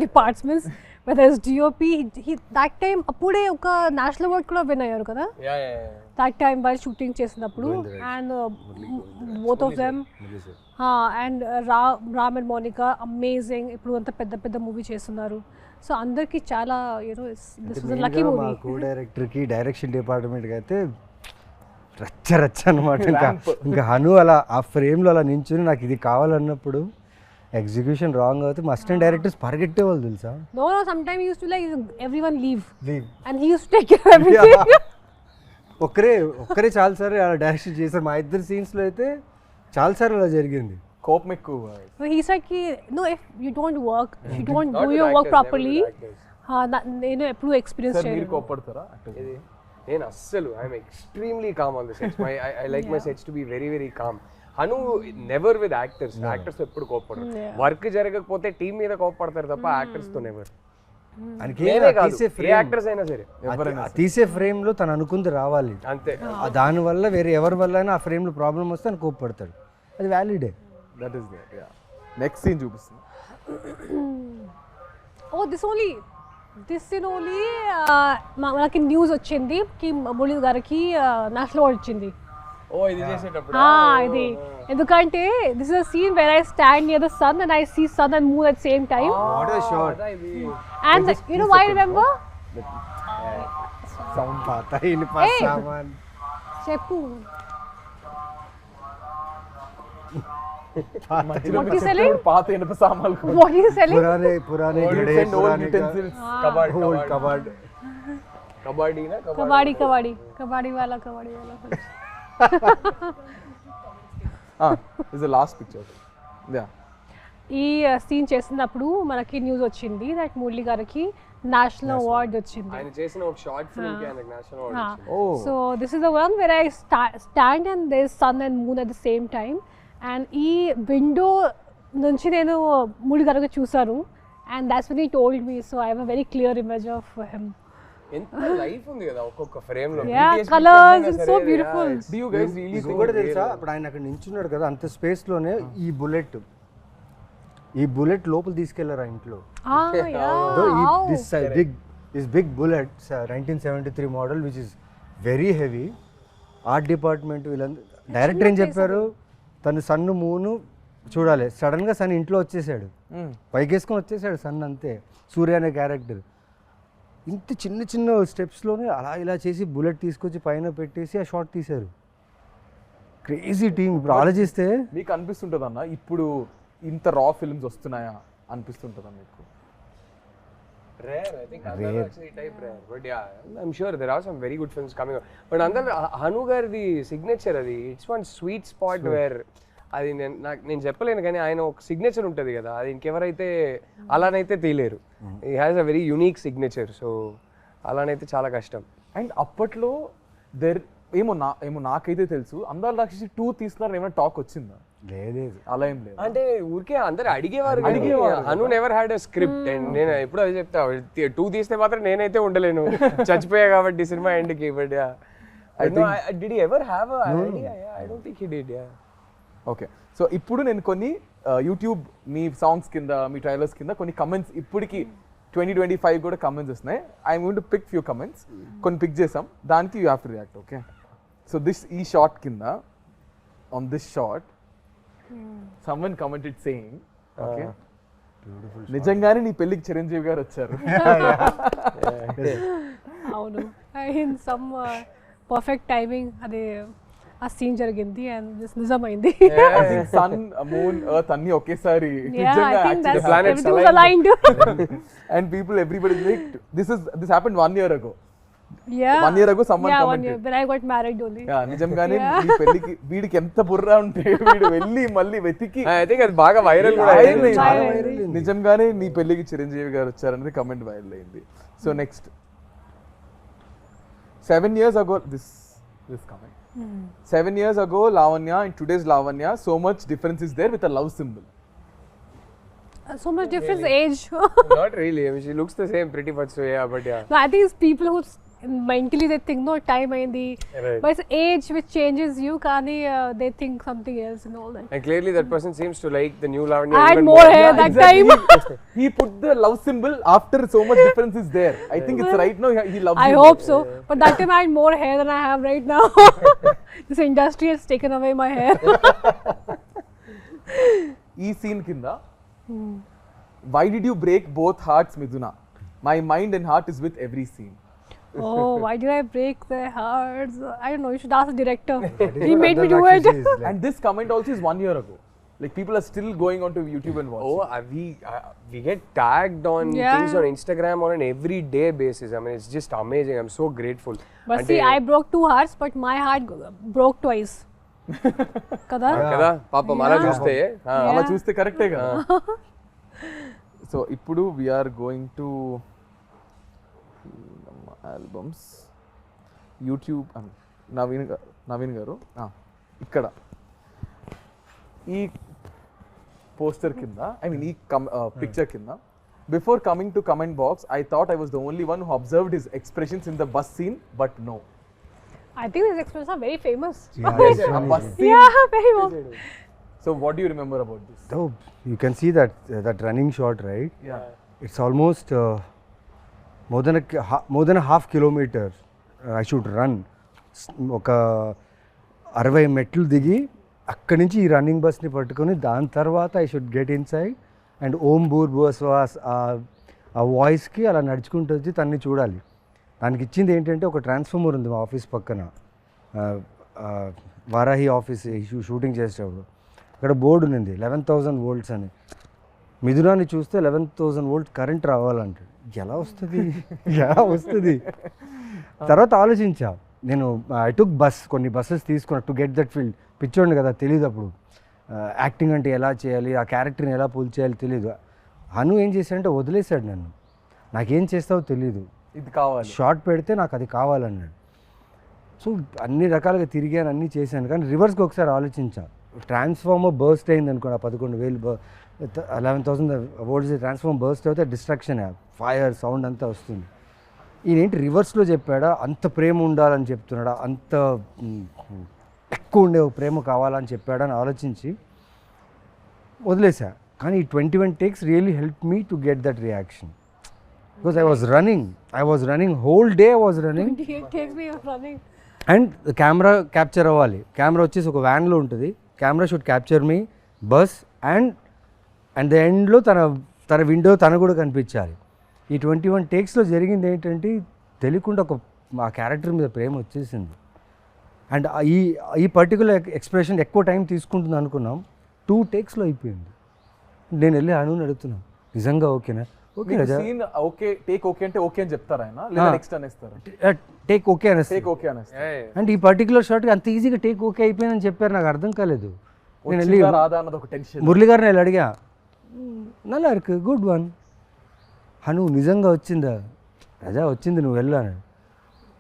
departments. Whether it's DOP, he that time appude oka national award kuda win ayyaru kada. Yeah. That time while shooting chesinappudu, and both of them and Ram and Monica amazing. Ippudu anta pedda movie chestunaru. So andarki chala, this was a lucky movie. మా co director కి direction department కి అయితే రచ్చ అనమాట. ఇంకా హను అలా ఆ ఫ్రేమ్లో అలా నించుని నాకు ఇది కావాలన్నప్పుడు ఎగ్జిక్యూషన్ రాంగ్ అవుతే మా అసిస్టెంట్ డైరెక్టర్స్ పరిగెట్టేవాళ్ళు తెలుసా. No, sometimes he used to everyone leave. And he used to take care of everything. ఒక్కరే చాలా సార్లు అలా డైరెక్షన్ చేశారు. మా ఇద్దరు సీన్స్లో అయితే చాలా సార్లు అలా జరిగింది. కోపం ఎక్కువ. He said no, if you don't work, if you don't do your work properly, నేను ఎప్పుడు ఎక్స్పీరియన్స్ చేయలేదు. మీరు కోపడతారా? నేను అస్సలు I'm extremely calm on the sets. I like my sets to be very very calm. Hanu never with actors ఎప్పుడు కోపడరు. Work జరగకపోతే టీం మీద కోపడతారు తప్ప యాక్టర్స్ తో నెవర్. యాక్టర్స్ అయినా సరే తీసే ఫ్రేమ్ లో తను అనుకుంది రావాలి అంతే. దాని వల్ల వేరే ఎవరి వల్ల అయినా ఆ ఫ్రేమ్ లో ప్రాబ్లం వస్తే అని కోపడతాడు. అది వ్యాలిడే. That is there. Yeah. Next scene చూపిస్తుంది. దిస్ సీన్ ఓన్లీ మనకి న్యూస్ వచ్చింది కి మురళి గారికి నేషనల్ అవార్డ్ వచ్చింది. ఇది చేసేటప్పుడు ఇది ఎందుకంటే this is a scene where I stand near the sun and I see sun and moon at same time. What a shot. And you know why remember సౌండ్ పాతా ఇన్ పాస్ సామాన్ చెప్పు. What is selling? పాత ఇనుప సామాన్లు. What is selling? పురానే గడే పురానే కబడ్ కబడ్డీ వాలా is the last picture. Yeah. ఈ సీన్ చేసినప్పుడు మనకి న్యూస్ వచ్చింది దట్ మురళి గారికి నేషనల్ అవార్డ్ వచ్చింది. ఆయన చేసిన ఒక షార్ట్ ఫిల్మ్ కి ఆయనకి నేషనల్ అవార్డ్ వచ్చింది. So this is the one where I stand and there is sun and moon at the same time. And ఈ విండో నుంచి నేను మురళి గారికి చూసాను. And that's when he told me. So I have a very clear image of him. ఎంత life ఉంది కదా ఒక్కొక్క frame లో. Yeah, BTS colours, pictures అయినా it's సరే, so yeah, beautiful. it's- Do you guys really think ఇంకోటి తెలుసా, ఇప్పుడు ఆయన అక్కడ నించున్నాడు కదా, అంత స్పేస్ లోనే ఈ బుల్లెట్ లోపల తీసుకెళ్లారు ఆ ఇంట్లో. This big bullet, 1973 model, which is very heavy. Art department వీళ్ళందరూ, డైరెక్టర్ ఏం చెప్పారు, తను సన్ను మూను చూడాలి, సడన్ గా సన్ ఇంట్లో వచ్చేసాడు, పైకేసుకొని వచ్చేసాడు సన్, అంతే. సూర్య అనే క్యారెక్టర్ ఇంత చిన్న చిన్న స్టెప్స్లోనే అలా ఇలా చేసి బుల్లెట్ తీసుకొచ్చి పైన పెట్టేసి ఆ షాట్ తీశారు. Crazy team. ఇప్పుడు ఆలోచిస్తే మీకు అనిపిస్తుంటుంది అన్న ఇప్పుడు ఇంత రా ఫిల్మ్స్ వస్తున్నాయా అనిపిస్తుంటుందా మీకు? Rare, I think Andala Rakshasi type rare, but yeah, I'm sure there are some very good films coming up. But Andala, Hanu gardi signature adi, it's one sweet spot where అది నేను చెప్పలేను కానీ ఆయన ఒక signature ఉంటుంది కదా, అది ఇంకెవరైతే అలానైతే తీయలేరు. ఈ has a very unique signature, so అలానైతే చాలా కష్టం. అండ్ అప్పట్లో ఏమో నాకైతే తెలుసు అందాల రాక్షసి 2 తీస్తున్నారు ఏమైనా టాక్ వచ్చిందా? లేదు, అలా ఏం లేదు. అంటే ఊరికే అందరు అడిగేవారు. Hanu never had a script. And నేను ఎప్పుడు అది చెప్తా, 2 తీస్తే మాత్రం నేనైతే ఉండలేను, చచ్చిపోయా కాబట్టి సినిమా ఎండ్కి. But did he ever have a idea? I don't think he did. Okay, so ఇప్పుడు నేను కొన్ని యూట్యూబ్ మీ సాంగ్స్ కింద, మీ ట్రైలర్స్ కింద కొన్ని కమెంట్స్ ఇప్పటికి 2025 కూడా కమెంట్స్ వస్తున్నాయి. I'm going to pick few comments. కొన్ని పిక్ చేసాం, దానికి you have to react. Okay, so ఈ షాట్ కింద, on this shot someone commented saying, okay, నిజంగానే నీ పెళ్ళికి చిరంజీవి గారు వచ్చారు. అవును, ఇన్ సమ్ పర్ఫెక్ట్ టైమింగ్ అది ఆ సీన్ జరిగింది అండ్ దిస్ నిజమైంది. సన్, మూన్, ఎర్త్ అన్ని ఒకేసారి and people, everybody like this happened 1 year ago. 1 year ago someone commented. When I got married only. నిజంగానే నీ పెళ్ళికి వీడికి ఎంత బుర్ర ఉంటే వీడు వెళ్ళి మళ్ళీ వెతికి, ఐ థింక్ అది బాగా వైరల్ కూడా అయింది. నిజంగానే నీ పెళ్ళికి చిరంజీవి గారు వచ్చారనేది కమెంట్ వైరల్ అయింది. So next, 7 years ago this comment. 7 years ago Lavanya and today's Lavanya, so much difference is there with a love symbol. So much difference age. Not really. I mean, she looks the same pretty much, so yeah, but yeah. No, I think it's people who mentally they think no time ayindi, Right. but it's age which changes you, kani they think something else and all that. And clearly that person seems to like the new Lavanya I had even more hair Yeah, that exactly. time. He put the love symbol after so much difference is there. I think it's right now he loves I you hope more. so, but that time I had more hair than I have right now. This industry has taken away my hair. ఈ scene కింద, why did you break both hearts, Miduna? My mind and heart is with every scene. Oh, why did I break their hearts? I don't know, you should ask the director. He made me do it. And this comment also is 1 year ago. Like people are still going onto YouTube and watching. Oh, we get tagged on things on Instagram on an everyday basis. I mean, it's just amazing. I'm so grateful. But see, I broke 2 hearts, but my heart broke twice. Kada? కదా పాపం అలా చూస్తే అలా చూస్తే కరెక్టే కదా. So ఇప్పుడు we're going to albums. YouTube Naveen garu ఇక్కడ ఈ పోస్టర్ కింద, ఐ మీన్ ఈ పిక్చర్ కింద, before coming to comment box I thought I was the only one who observed his expressions in the bus scene, but no. I think these expressions are very famous. A bus scene. Yeah, very famous. So what do you remember about this? Oh, you can see that running shot, right? Yeah. It's almost more than a half kilometer I should run. ఒక 60 మెట్లు దిగి అక్కడి నుంచి ఈ running బస్ని పట్టుకొని దాని తర్వాత I should get inside and ఓం భూర్ భువస్వాస్ ఆ వాయిస్కి అలా నడుచుకుంటూ వచ్చి తన్ని చూడాలి. దానికి ఇచ్చింది ఏంటంటే ఒక ట్రాన్స్ఫార్మర్ ఉంది మా ఆఫీస్ పక్కన, వారాహి ఆఫీస్ షూటింగ్ చేసేటప్పుడు. అక్కడ బోర్డు ఉంది 11,000 volts అని. మిథునాన్ని చూస్తే 11,000 volts కరెంట్ రావాలంటే ఎలా వస్తుంది? తర్వాత ఆలోచించా నేను, ఐ టుక్ బస్, కొన్ని బస్సెస్ తీసుకున్నా టు గెట్ దట్ ఫీల్డ్. పిచ్చోండి కదా, తెలియదు అప్పుడు యాక్టింగ్ అంటే ఎలా చేయాలి, ఆ క్యారెక్టర్ని ఎలా పుల్ చేయాలి తెలియదు. హను ఏం చేశాడంటే వదిలేశాడు నన్ను, నాకేం చేస్తావో తెలీదు, ఇది కావాలి, షార్ట్ పెడితే నాకు అది కావాలన్నాడు. సో అన్ని రకాలుగా తిరిగాను, అన్నీ చేశాను. కానీ రివర్స్కి ఒకసారి ఆలోచించా, ట్రాన్స్ఫార్మర్ బర్స్ట్ అయింది అనుకోండి, 11,000 11,000 volts ట్రాన్స్ఫార్మర్ బర్స్ట్ అయితే డిస్ట్రక్షన్, ఫైర్ సౌండ్ అంతా వస్తుంది. ఈయనేంటి రివర్స్లో చెప్పాడా, అంత ప్రేమ ఉండాలని చెప్తున్నాడా, అంత ఎక్కువ ఉండే ఒక ప్రేమ కావాలని చెప్పాడని ఆలోచించి వదిలేసా. కానీ ఈ 21 takes really help me to get that reaction. Because I was running whole day I was running. 28 takes me running. And camera capture అవ్వాలి. కెమెరా వచ్చేసి ఒక వ్యాన్లో ఉంటుంది. Camera should capture me bus and the ఎండ్లో తన window తను కూడా కనిపించాలి. ఈ 21 takesలో జరిగింది ఏంటంటే తెలియకుండా ఆ క్యారెక్టర్ మీద ప్రేమ వచ్చేసింది. అండ్ ఈ పర్టికులర్ ఎక్స్ప్రెషన్ ఎక్కువ టైం తీసుకుంటుంది అనుకున్నాం, 2 takesలో అయిపోయింది. నేను వెళ్ళి అనుని అడుగుతున్నాను, నిజంగా ఓకేనా? Okay scene okay, take okay అంటే ఓకే అని చెప్తారా ఆయన, లేదా నెక్స్ట్ అనేస్తారు? టేక్ ఓకే అనేసి. టేక్ ఓకే అనేస్తారు. అండ్ ఈ పర్టికులర్ షాట్కి అంత ఈజీగా టేక్ ఓకే అయిపోయిందని చెప్పారు. నాకు అర్థం కాలేదు. నేను వెళ్ళి రాదా అన్నది ఒక టెన్షన్. మురళి గారిని వెళ్ళి అడిగా, నల్లా ఇருக்கு గుడ్ వన్ హను, నిజంగా వచ్చిందా? రజా వచ్చింది, నువ్వు వెళ్ళాను.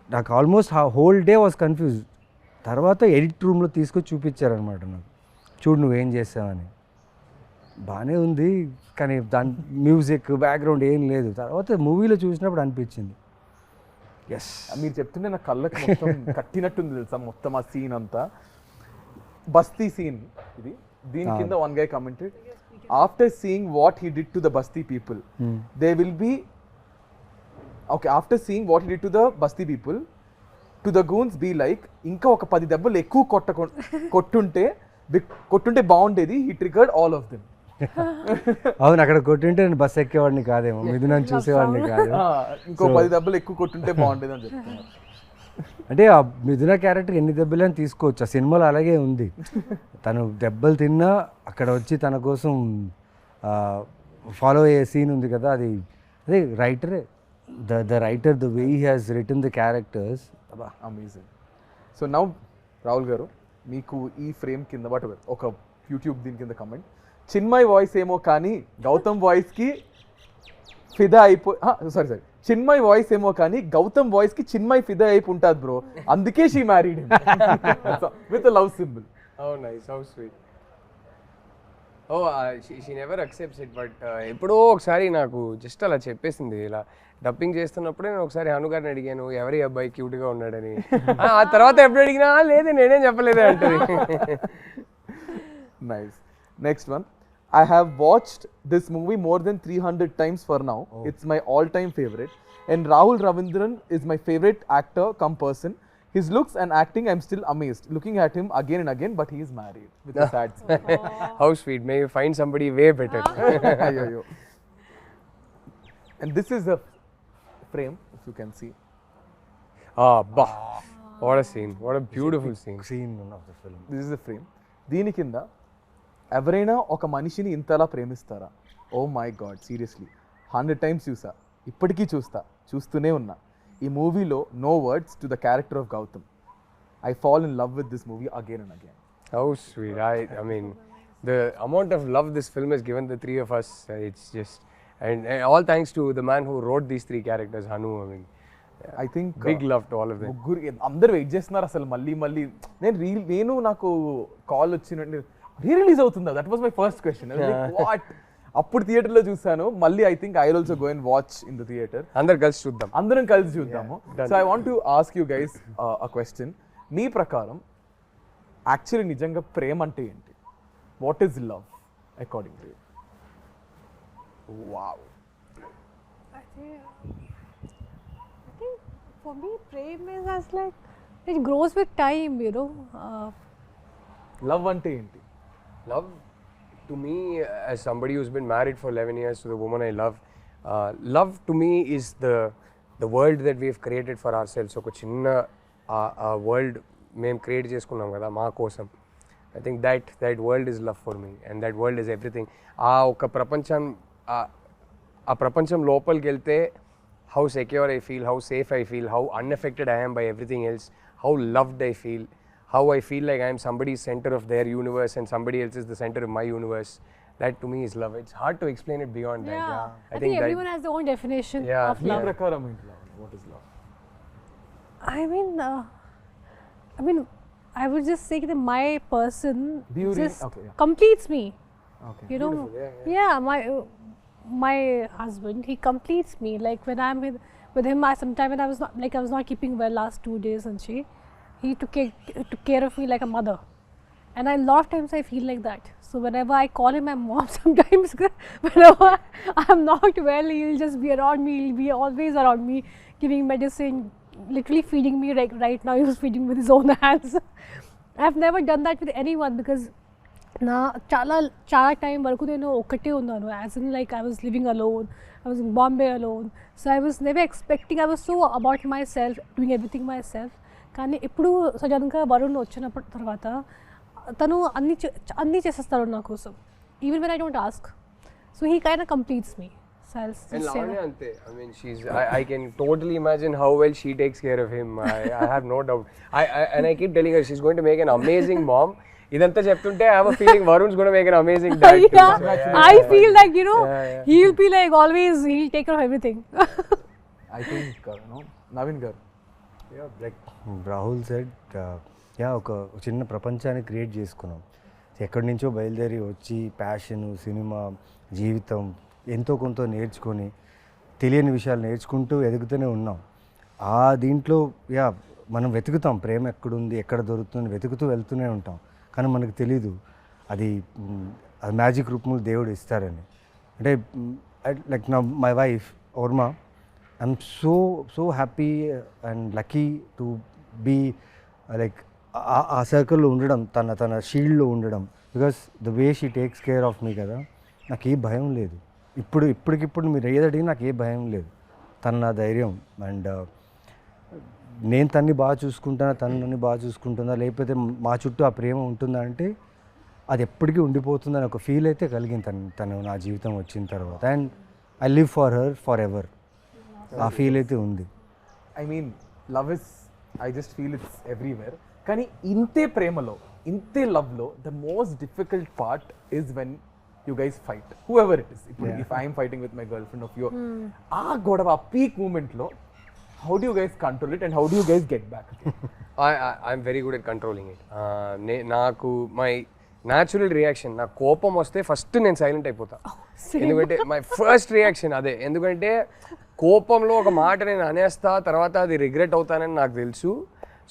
నాకు almost whole day was confuse. తర్వాత ఎడిట్ రూమ్లో తీసుకొచ్చి చూపించారనమాట నాకు, చూడు నువ్వేం చేసావని. బాగానే ఉంది కానీ దాని మ్యూజిక్ బ్యాక్గ్రౌండ్ ఏం లేదు. తర్వాత మూవీలో చూసినప్పుడు అనిపించింది ఎస్. మీరు చెప్తుంటే నా కళ్ళకి మొత్తం కట్టినట్టుంది తెలుసా మొత్తం ఆ సీన్ అంతా. బస్తీ సీన్ ఇది. దీని కింద one guy commented, after seeing what he did to the basti people they will be okay, after seeing what he did to the basti people to the goons be like, ఇంకా ఒక 10 దెబ్బలు ఎక్కువ కొట్టుంటే బాగుండేది. He triggered all of them. అవును, అక్కడ కొట్టుంటే నేను bus ఎక్కేవాడిని కాదేమో, మిథునాన్ని చూసేవాడిని కాదు. ఇంకో 10 దెబ్బలు ఎక్కువ కొట్టుంటే బాగుండేది అని చెప్తున్నారు. అంటే ఆ మిథున క్యారెక్టర్ ఎన్ని దెబ్బలని తీసుకోవచ్చు, ఆ సినిమాలో అలాగే ఉంది. తను దెబ్బలు తిన్నా అక్కడ వచ్చి తన కోసం ఫాలో అయ్యే సీన్ ఉంది కదా, అదే రైటరే, the writer, the way he has written the characters, amazing. So now Rahul garu, మీకు ఈ ఫ్రేమ్ కింద వాటెవర్ ఒక యూట్యూబ్ దీని కింద కమెంట్, చిన్మయ్ వాయిస్ ఏమో కానీ గౌతమ్ వాయిస్కి ఫిదా సారీ చిన్మయ్ వాయిస్ ఏమో కానీ గౌతమ్ వాయిస్కి చిన్మయ్ ఫిదా అయిపోయి ఉంటుంది బ్రో, అందుకే she married with love symbol. Oh nice, how sweet. Oh, she never accepts it, but ఎప్పుడో ఒకసారి నాకు జస్ట్ అలా చెప్పేసింది. ఇలా డబ్బింగ్ చేస్తున్నప్పుడే నేను ఒకసారి హను గారిని అడిగాను, ఎవరి అబ్బాయి క్యూట్గా ఉన్నాడని. ఆ తర్వాత ఎప్పుడు అడిగినా లేదు నేనేం చెప్పలేదే అంటది. Nice. Next one, I have watched this movie more than 300 times for now. It's my all-time favorite. And Rahul Ravindran is my favorite actor come person. His looks and acting, I'm still amazed. Looking at him again and again, but he is married with a sad smile. How sweet. May you find somebody way better. Ayyo. And this is the frame, if you can see. Bah. What a scene. What a beautiful scene. Scene of the film. This is the frame. దీని కింద ఎవరైనా ఒక మనిషిని ఇంతలా ప్రేమిస్తారా? Oh my god, seriously 100 times చూసా, ఇప్పటికీ చూస్తూనే ఉన్నా. ఈ మూవీలో no words to the character of Gautam. I fall in love with this movie again and again. How sweet. I mean, the amount of love this film has given the three of us, it's just, and all thanks to the man who wrote these 3 characters, Hanu. I mean, I think big love to all of them. ముగ్గురు అందరు wait చేస్తున్నారు అసలు మళ్ళీ. నేను నాకు call వచ్చినట్టు release అవుతుందా, that was my first question. What, అప్పుడు థియేటర్లో చూసాను, మళ్ళీ I think I will also go and watch in the theatre. అందరం కలిసి చూద్దాము. So I want to ask you guys a question. మీ ప్రకారం యాక్చువల్లీ నిజంగా ప్రేమ అంటే ఏంటి? What is love according to you? Wow. I think for me, prem is as like it grows with time, you know. Love అంటే ఏంటి? Love, to me, as somebody who's been married for 11 years to the woman I love, love to me is the world that we've created for ourselves. ఒక చిన్న world మేము create చేసుకున్నాం కదా మా కోసం. I think that world is love for me, and that world is everything. ఒక ప్రపంచం లోపలికి వెళ్తే how secure I feel, how safe I feel, how unaffected I am by everything else, how loved I feel, how I feel like I am somebody's center of their universe and somebody else is the center of my universe. That to me is love. It's hard to explain it beyond that. Yeah. I think everyone has their own definition of me love. ప్రకారం ఏంటి love? What is love? I mean, I would just say that my person just completes me. Okay. You know, my husband, he completes me. Like when with him, sometime when I was not keeping well last 2 days, and he took care of me like a mother. And a lot of times I feel like that. So whenever I call him my mom, sometimes whenever I'm not well, he'll just be around me. He'll be always around me, giving medicine, literally feeding me. Like right now, he was feeding with his own hands. I've never done that with anyone because na chala time varaku nenu okate unnanu. As in, like, I was living alone. I was in Bombay alone. So I was never expecting. I was so about myself, doing everything myself. కానీ ఇప్పుడు సడన్గా వరుణ్ వచ్చినప్పుడు తర్వాత తను అన్నీ చేసేస్తాడు నా కోసం, even when I don't ask. So he kind of completes me. And Lavanya ante, I mean, I can totally imagine how well she takes care of him. I have no doubt. And I keep telling her she's going to make an amazing mom. Idantha cheptunte I have a feeling Varun's going to make an amazing dad too. Yeah, so, I feel like, you know, he'll be like always, he'll take care of everything. I think, Naveen garu. Yeah, like Rahul said, ఒక చిన్న ప్రపంచాన్ని create చేసుకున్నాం. ఎక్కడి నుంచో బయలుదేరి వచ్చి passion, cinema, జీవితం ఎంతో కొంత నేర్చుకొని తెలియని విషయాలు నేర్చుకుంటూ ఎదుగుతూనే ఉన్నాం. ఆ దీంట్లో మనం వెతుకుతాం ప్రేమ ఎక్కడుంది, ఎక్కడ దొరుకుతుంది, వెతుకుతూ వెళ్తూనే ఉంటాం. కానీ మనకు తెలీదు అది మ్యాజిక్ రూపంలో దేవుడు ఇస్తారని. అంటే లైక్ నా my wife Orma, I'm so happy and lucky to be like ఆ సర్కిల్లో ఉండడం, తన షీల్డ్లో ఉండడం. Because the way she takes care of me కదా, నాకు ఏ భయం లేదు. ఇప్పటికిప్పుడు మీరు ఏదడిగి నాకు ఏ భయం లేదు. తను నా ధైర్యం. అండ్ నేను తన్ని బాగా చూసుకుంటానా, తను నన్ను బాగా చూసుకుంటుందా, లేకపోతే మా చుట్టూ ఆ ప్రేమ ఉంటుందా అంటే అది ఎప్పటికీ ఉండిపోతుందని ఒక ఫీల్ అయితే కలిగింది తను నా జీవితం వచ్చిన తర్వాత. And I live for her for ever. ఆ ఫీల్ అయితే ఉంది. I mean love is, I just feel it's everywhere. కానీ ఇంతే ప్రేమలో, ఇంతే లవ్లో the most difficult part is when you guys fight, whoever it is. If I am fighting with my girlfriend of you, godava peak moment lo, how do you guys control it and how do you guys get back? I'm very good at controlling it. Naku my natural reaction, na kopam vaste first nen silent ayipota. Endukante my first reaction ade, endukante kopamlo oka maata nenu anesta tarvata adi regret avuthanani నాకు తెలుసు.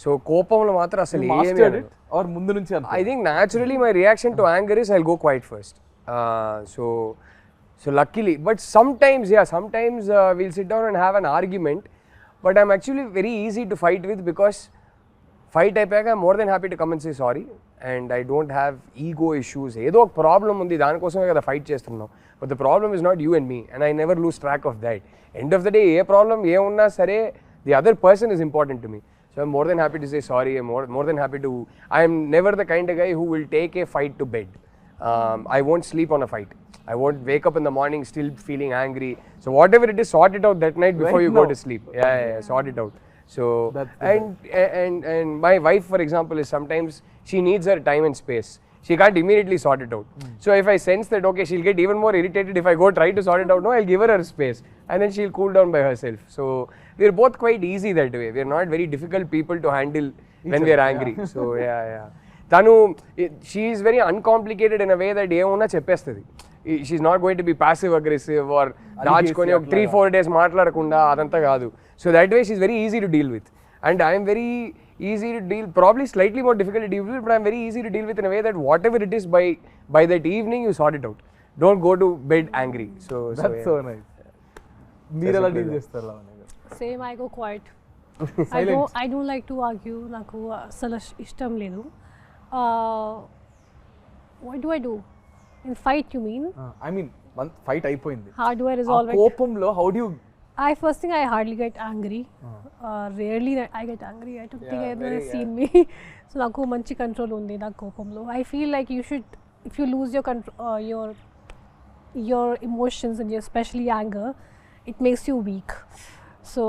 So కోపంలో మాత్రం అసలు ఏమీ or ముందు నుంచి అంత. I think naturally my reaction to anger is I'll go quiet first. So luckily, but sometimes we'll sit down and have an argument, but I'm actually very easy to fight with because fight అయిపోయాక I'm more than happy to come and say sorry, and I don't have ego issues. ఏదో ఒక problem ఉంది, దానికోసమే కదా fight చేస్తున్నాం. But the problem is not you and me, and I never lose track of that. End of the day, A problem ఏమున్నా సరే the other person is important to me. So I'm more than happy to say sorry. I'm more than happy to. I'm never the kind of guy who will take a fight to bed. I won't sleep on a fight. I won't wake up in the morning still feeling angry. So whatever it is, sort it out that night before you go to sleep. Yeah, sort it out. So and my wife, for example, is sometimes she needs her time and space. She can't immediately sort it out. So if I sense that okay, she'll get even more irritated if I go try to sort it out. No, I'll give her space, and then she'll cool down by herself. So we're both quite easy that way. We're not very difficult people to handle when we're angry. So yeah. Tanu, she is very uncomplicated in a way that ఏమన్నా చెప్పేస్తుంది. She's not going to be passive aggressive or దాచుకొని ఒక 3-4 days మాట్లాడకుండా అదంతా కాదు. So that way she's very easy to deal with, and I am very easy to deal, probably slightly more difficult to deal with, but I'm very easy to deal with in a way that whatever it is, by that evening you sort it out. Don't go to bed angry. That's so nice. మీరు ఎలా deal చేస్తారు లావణ్య గారు? Same, I go quiet. I don't like to argue. నాకు అసలు ఇష్టం లేదు. What do I do? In fight, you mean? I mean, fight అయిపోయింది. How do I resolve it? కోపంలో how do you? First thing, I hardly get angry. Rarely I get angry. I don't think anyone has seen me. So నాకు మంచి control ఉంది నా కోపంలో. I feel like you should, if you lose your control, your emotions and especially anger, it makes you weak. So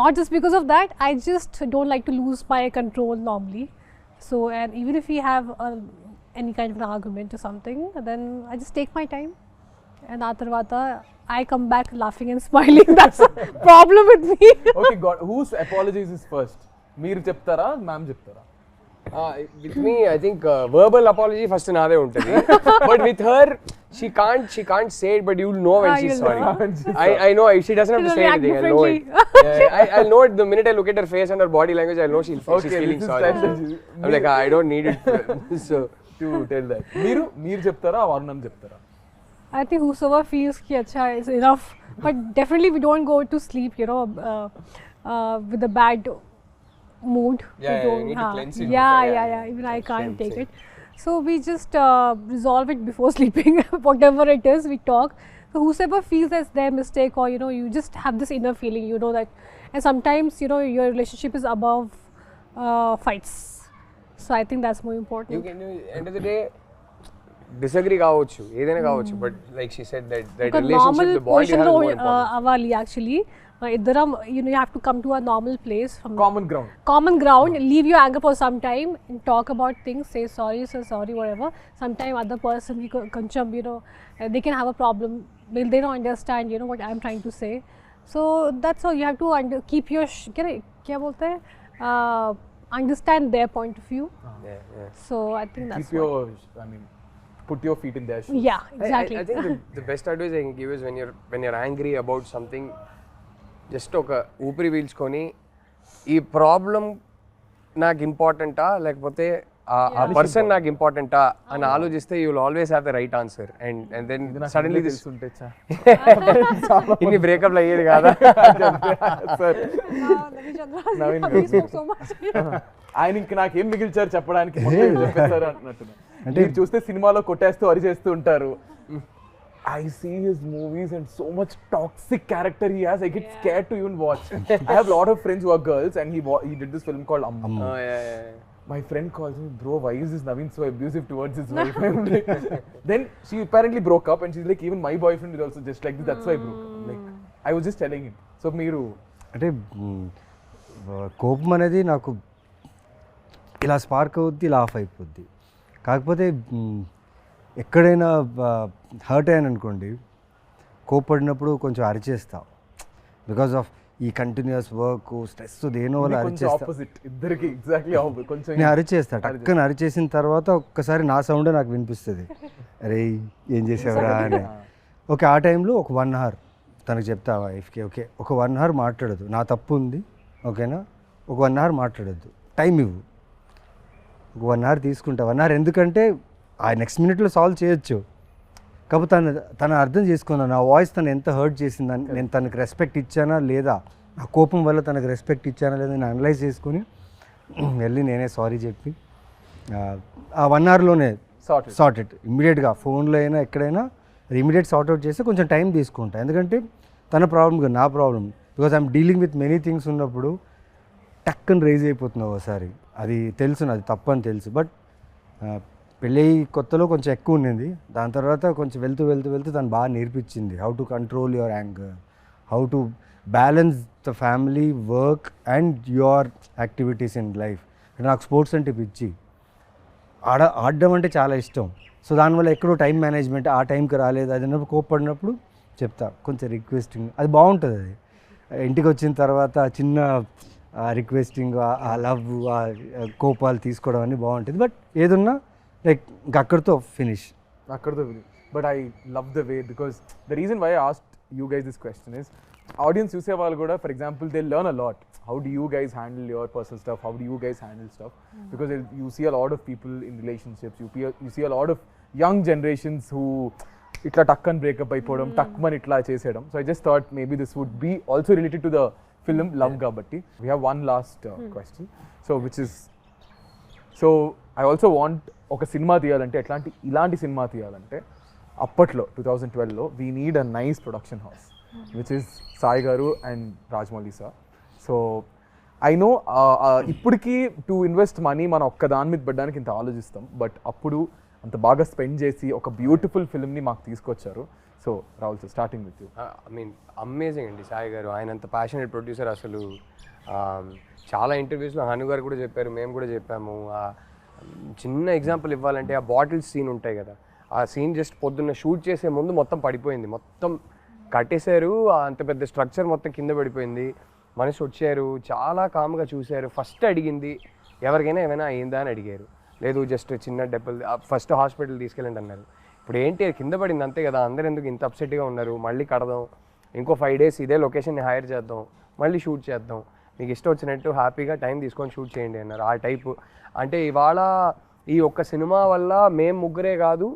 not just because of that, I just don't like to lose my control normally. So, and even if we have any kind of an argument or something, then I just take my time, and atarvata I come back laughing and smiling. That's a problem with me. Okay, God, whose apologizes first? Meer cheptara, ma'am cheptara? With me, I think verbal apology first naade untadi. But with her, she can't say it, but you'll know when she's you'll sorry. know. I know she doesn't have to She'll say react anything. I'll know it. differently. I'll know it the minute I look at her face and her body language. I'll know she's feeling this is sorry. strategy. I'm like, I don't need it. So to tell that. మీరు చెప్తారా వరుణ్ చెప్తారా? I think whosoever feels ki acha is enough, but definitely we don't go to sleep, with a bad mood. Yeah, We you don't- need to cleanse it Yeah, before, yeah, yeah. Even I can't Same, take same. it. So we just resolve it before sleeping. Whatever it is, we talk. So whosoever feels that's their mistake, or you just have this inner feeling, that, and sometimes your relationship is above fights. So I think that's more important. you can end of the day disagree కావచ్చు ఏదైనా కావచ్చు, but like she said that ఒక relationship, normal the bond you have is more పొజిషన్లో important. అవ్వాలి actually ఇద్దరం you have to come to a normal place from common ground leave your anger for some time and talk about things, say sorry whatever. Sometime other person కొంచెం they can have a problem, they don't understand what I'm trying to say. So that's all you have to keep your क्या बोलते हैं understand their point of view. Yeah. So I think that's keep your put your feet in their shoes. yeah, exactly. I think the best advice I can give is when you're angry about something, just ఒక ఊపిరి పీల్చుకొని ఈ problem నాకు ఇంపార్టెంటా లేకపోతే ఆ person నాకు ఇంపార్టెంటా అని ఆలోచిస్తే you will always have the right answer. And then suddenly this ఇన్ని బ్రేకప్లు అయ్యేది కాదా sir Naveen Chandra, we spoke so much. ఆయన ఇంక నాకేం మిగిల్చారు చెప్పడానికి మొత్తం చెప్పేశారు అంటున్నారు. మీరు చూస్తే సినిమాలో కొట్టేస్తూ అరిచేస్తూ ఉంటారు. I see his movies and so much toxic character he has. I get scared to even watch. I have a lot of friends who are girls, and he did this film called Amma. Oh, yeah. My friend calls me, bro, why is this Naveen so abusive towards his wife? I'm like, then she apparently broke up, and she's like, even my boyfriend is also just like this. That's why I broke up. Like, I was just telling him. So మీరు అంటే కోపం అనేది నాకు ఇలా spark అవుద్ది, ఇలా of అయిపోద్ది. కాకపోతే ఎక్కడైనా హర్ట్ అయ్యాను అనుకోండి, కోప్పడినప్పుడు కొంచెం అరిచేస్తా. బికాస్ ఆఫ్ ఈ కంటిన్యూస్ వర్క్ స్ట్రెస్ దేనో వల్ల అరిచేస్తా. ఇద్దరికి ఎగ్జాక్ట్లీ కొంచెం నేను అరిచేస్తా. టక్కన అరిచేసిన తర్వాత ఒక్కసారి నా సౌండే నాకు వినిపిస్తుంది, అరే ఏం చేసావురా అని. ఓకే, ఆ టైంలో ఒక 1 hour తనకు చెప్తా వైఫ్కి, ఓకే ఒక 1 hour మాట్లాడదు, నా తప్పు ఉంది ఓకేనా, ఒక 1 hour మాట్లాడద్దు, టైం ఇవ్వు. ఒక 1 hour తీసుకుంటా. 1 hour ఎందుకంటే ఆ నెక్స్ట్ మినిట్లో సాల్వ్ చేయొచ్చు. కాకపోతే తను అర్థం చేసుకున్నాను నా వాయిస్ తను ఎంత హర్ట్ చేసిందని, నేను తనకు రెస్పెక్ట్ ఇచ్చానా లేదా, నా కోపం వల్ల తనకు రెస్పెక్ట్ ఇచ్చానా లేదా నేను అనలైజ్ చేసుకుని వెళ్ళి నేనే సారీ చెప్పి ఆ 1 hourలోనే సార్ట్ ఇట్ ఇమ్మీడియట్గా. ఫోన్లో అయినా ఎక్కడైనా ఇమీడియట్ సార్ట్ అవుట్ చేస్తే కొంచెం టైం తీసుకుంటా. ఎందుకంటే తన ప్రాబ్లం కాదు నా problem. Because I'm dealing with many things ఉన్నప్పుడు టక్కని రేజ్ అయిపోతున్నావు ఒకసారి. అది తెలుసు, అది తప్పు అని తెలుసు. బట్ పెళ్ళి కొత్తలో కొంచెం ఎక్కువ ఉండింది. దాని తర్వాత కొంచెం వెళ్తూ తను బాగా నేర్పించింది how to control your anger, how to balance the family, work and your activities in life. నాకు స్పోర్ట్స్ అంటే పిచ్చి, ఆడడం అంటే చాలా ఇష్టం. సో దానివల్ల ఎక్కడో టైం మేనేజ్మెంట్ ఆ టైంకి రాలేదు. అది అన్నప్పుడు కోప్పడినప్పుడు చెప్తా కొంచెం రిక్వెస్టింగ్, అది బాగుంటుంది. అది ఇంటికి వచ్చిన తర్వాత చిన్న రిక్వెస్టింగ్, ఆ లవ్, ఆ కోపాలు తీసుకోవడం అన్నీ బాగుంటుంది. బట్ ఏదున్నా లైక్ అక్కడితో finish. But I love the way, because the reason why I asked you guys this question is audience చూసే వాళ్ళు కూడా, for example, they learn a lot. How do you guys handle your personal stuff? How do you guys handle stuff? Because you see a lot of people in relationships. You see a lot of young generations who itla takkan breakup అయిపోవడం, takman itla చేసేయడం. So I just thought maybe this would be also related to the film Love Kabatti. We have one last question. So I also want ఒక cinema తీయాలంటే ఇలాంటి cinema తీయాలంటే అప్పట్లో 2012లో we need a nice production house, which is Sai Garu and Rajmouli sir. So I know ఇప్పటికీ to invest money మనం ఒక్క దాని మీద పెట్టడానికి ఇంత ఆలోచిస్తాం, బట్ అప్పుడు అంత బాగా స్పెండ్ చేసి ఒక బ్యూటిఫుల్ ఫిల్మ్ని మాకు తీసుకొచ్చారు. So Rahul sir, starting with you. I mean amazing అండి సాయి గారు, ఆయన అంత ప్యాషనేట్ ప్రొడ్యూసర్. అసలు చాలా ఇంటర్వ్యూస్లో హను గారు కూడా చెప్పారు, మేము కూడా చెప్పాము. చిన్న ఎగ్జాంపుల్ ఇవ్వాలంటే ఆ బాటిల్స్ సీన్ ఉంటాయి కదా, ఆ సీన్ జస్ట్ పొద్దున్న షూట్ చేసే ముందు మొత్తం పడిపోయింది, మొత్తం కట్టేశారు, అంత పెద్ద స్ట్రక్చర్ మొత్తం కింద పడిపోయింది. మనిషి వచ్చారు, చాలా కామ్గా చూశారు. ఫస్ట్ అడిగింది ఎవరికైనా ఏమైనా అయిందా అని అడిగారు. లేదు జస్ట్ చిన్న డెబ్బలు, ఫస్ట్ హాస్పిటల్ తీసుకెళ్ళండి అన్నారు. ఇప్పుడు ఏంటి కింద పడింది అంతే కదా, అందరు ఎందుకు ఇంత అప్సెట్గా ఉన్నారు, మళ్ళీ కడదాం, ఇంకో 5 days ఇదే లొకేషన్ని హైర్ చేద్దాం, మళ్ళీ షూట్ చేద్దాం, మీకు ఇష్టం వచ్చినట్టు హ్యాపీగా టైం తీసుకొని షూట్ చేయండి అన్నారు. ఆ టైపు అంటే ఇవాళ ఈ ఒక్క సినిమా వల్ల మేము ముగ్గురే కాదు,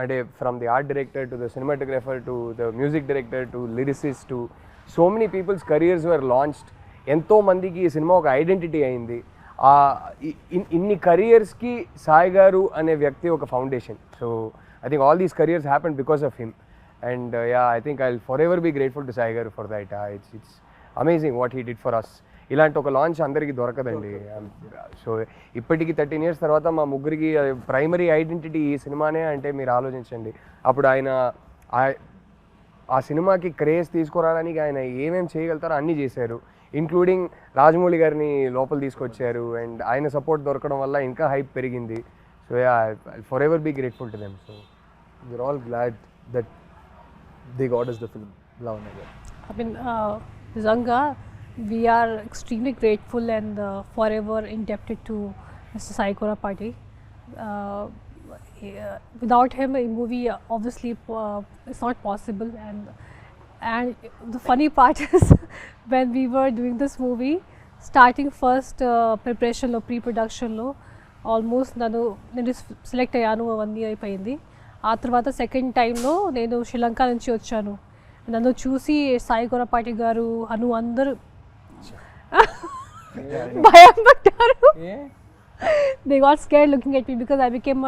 అంటే from the art director to the cinematographer to the music director to lyricist to so many peoples careers were launched. ఎంతోమందికి ఈ సినిమా ఒక ఐడెంటిటీ అయింది. ఇన్ని కెరియర్స్కి సాయి గారు అనే వ్యక్తి ఒక foundation. So I think all these careers happen because of him. And I think I will forever be grateful to Sai garu for that. It's amazing what he did for us. ఇలాంటి ఒక launch అందరికీ దొరకదండి. So ఇప్పటికి 13 years తర్వాత మా ముగ్గురికి primary identity ఈ సినిమానే అంటే మీరు ఆలోచించండి. అప్పుడు ఆయన ఆ సినిమాకి క్రేజ్ తీసుకురావడానికి ఆయన ఏమేమి చేయగలుగుతారో అన్నీ చేశారు. ఇంక్లూడింగ్ రాజమౌళి గారిని లోపల తీసుకొచ్చారు. అండ్ ఆయన సపోర్ట్ దొరకడం వల్ల ఇంకా హైప్ పెరిగింది. So forever be grateful to them. So we are all glad that they got us the film. Lavanya garu. I mean, Zanga, we are extremely grateful and forever indebted to Mr. Sai Tripati. Without him, a movie obviously is not possible. And the funny part is when we were doing this movie, starting first preparation lo, pre-production lo, almost nanu select ayyanu 1 year అయిపోయింది. ఆ తర్వాత second టైంలో నేను శ్రీలంక నుంచి వచ్చాను. నన్ను చూసి సాయి ట్రిపాఠి గారు అను అందరూ భయం పడ్డారు. They got scared looking at me because I became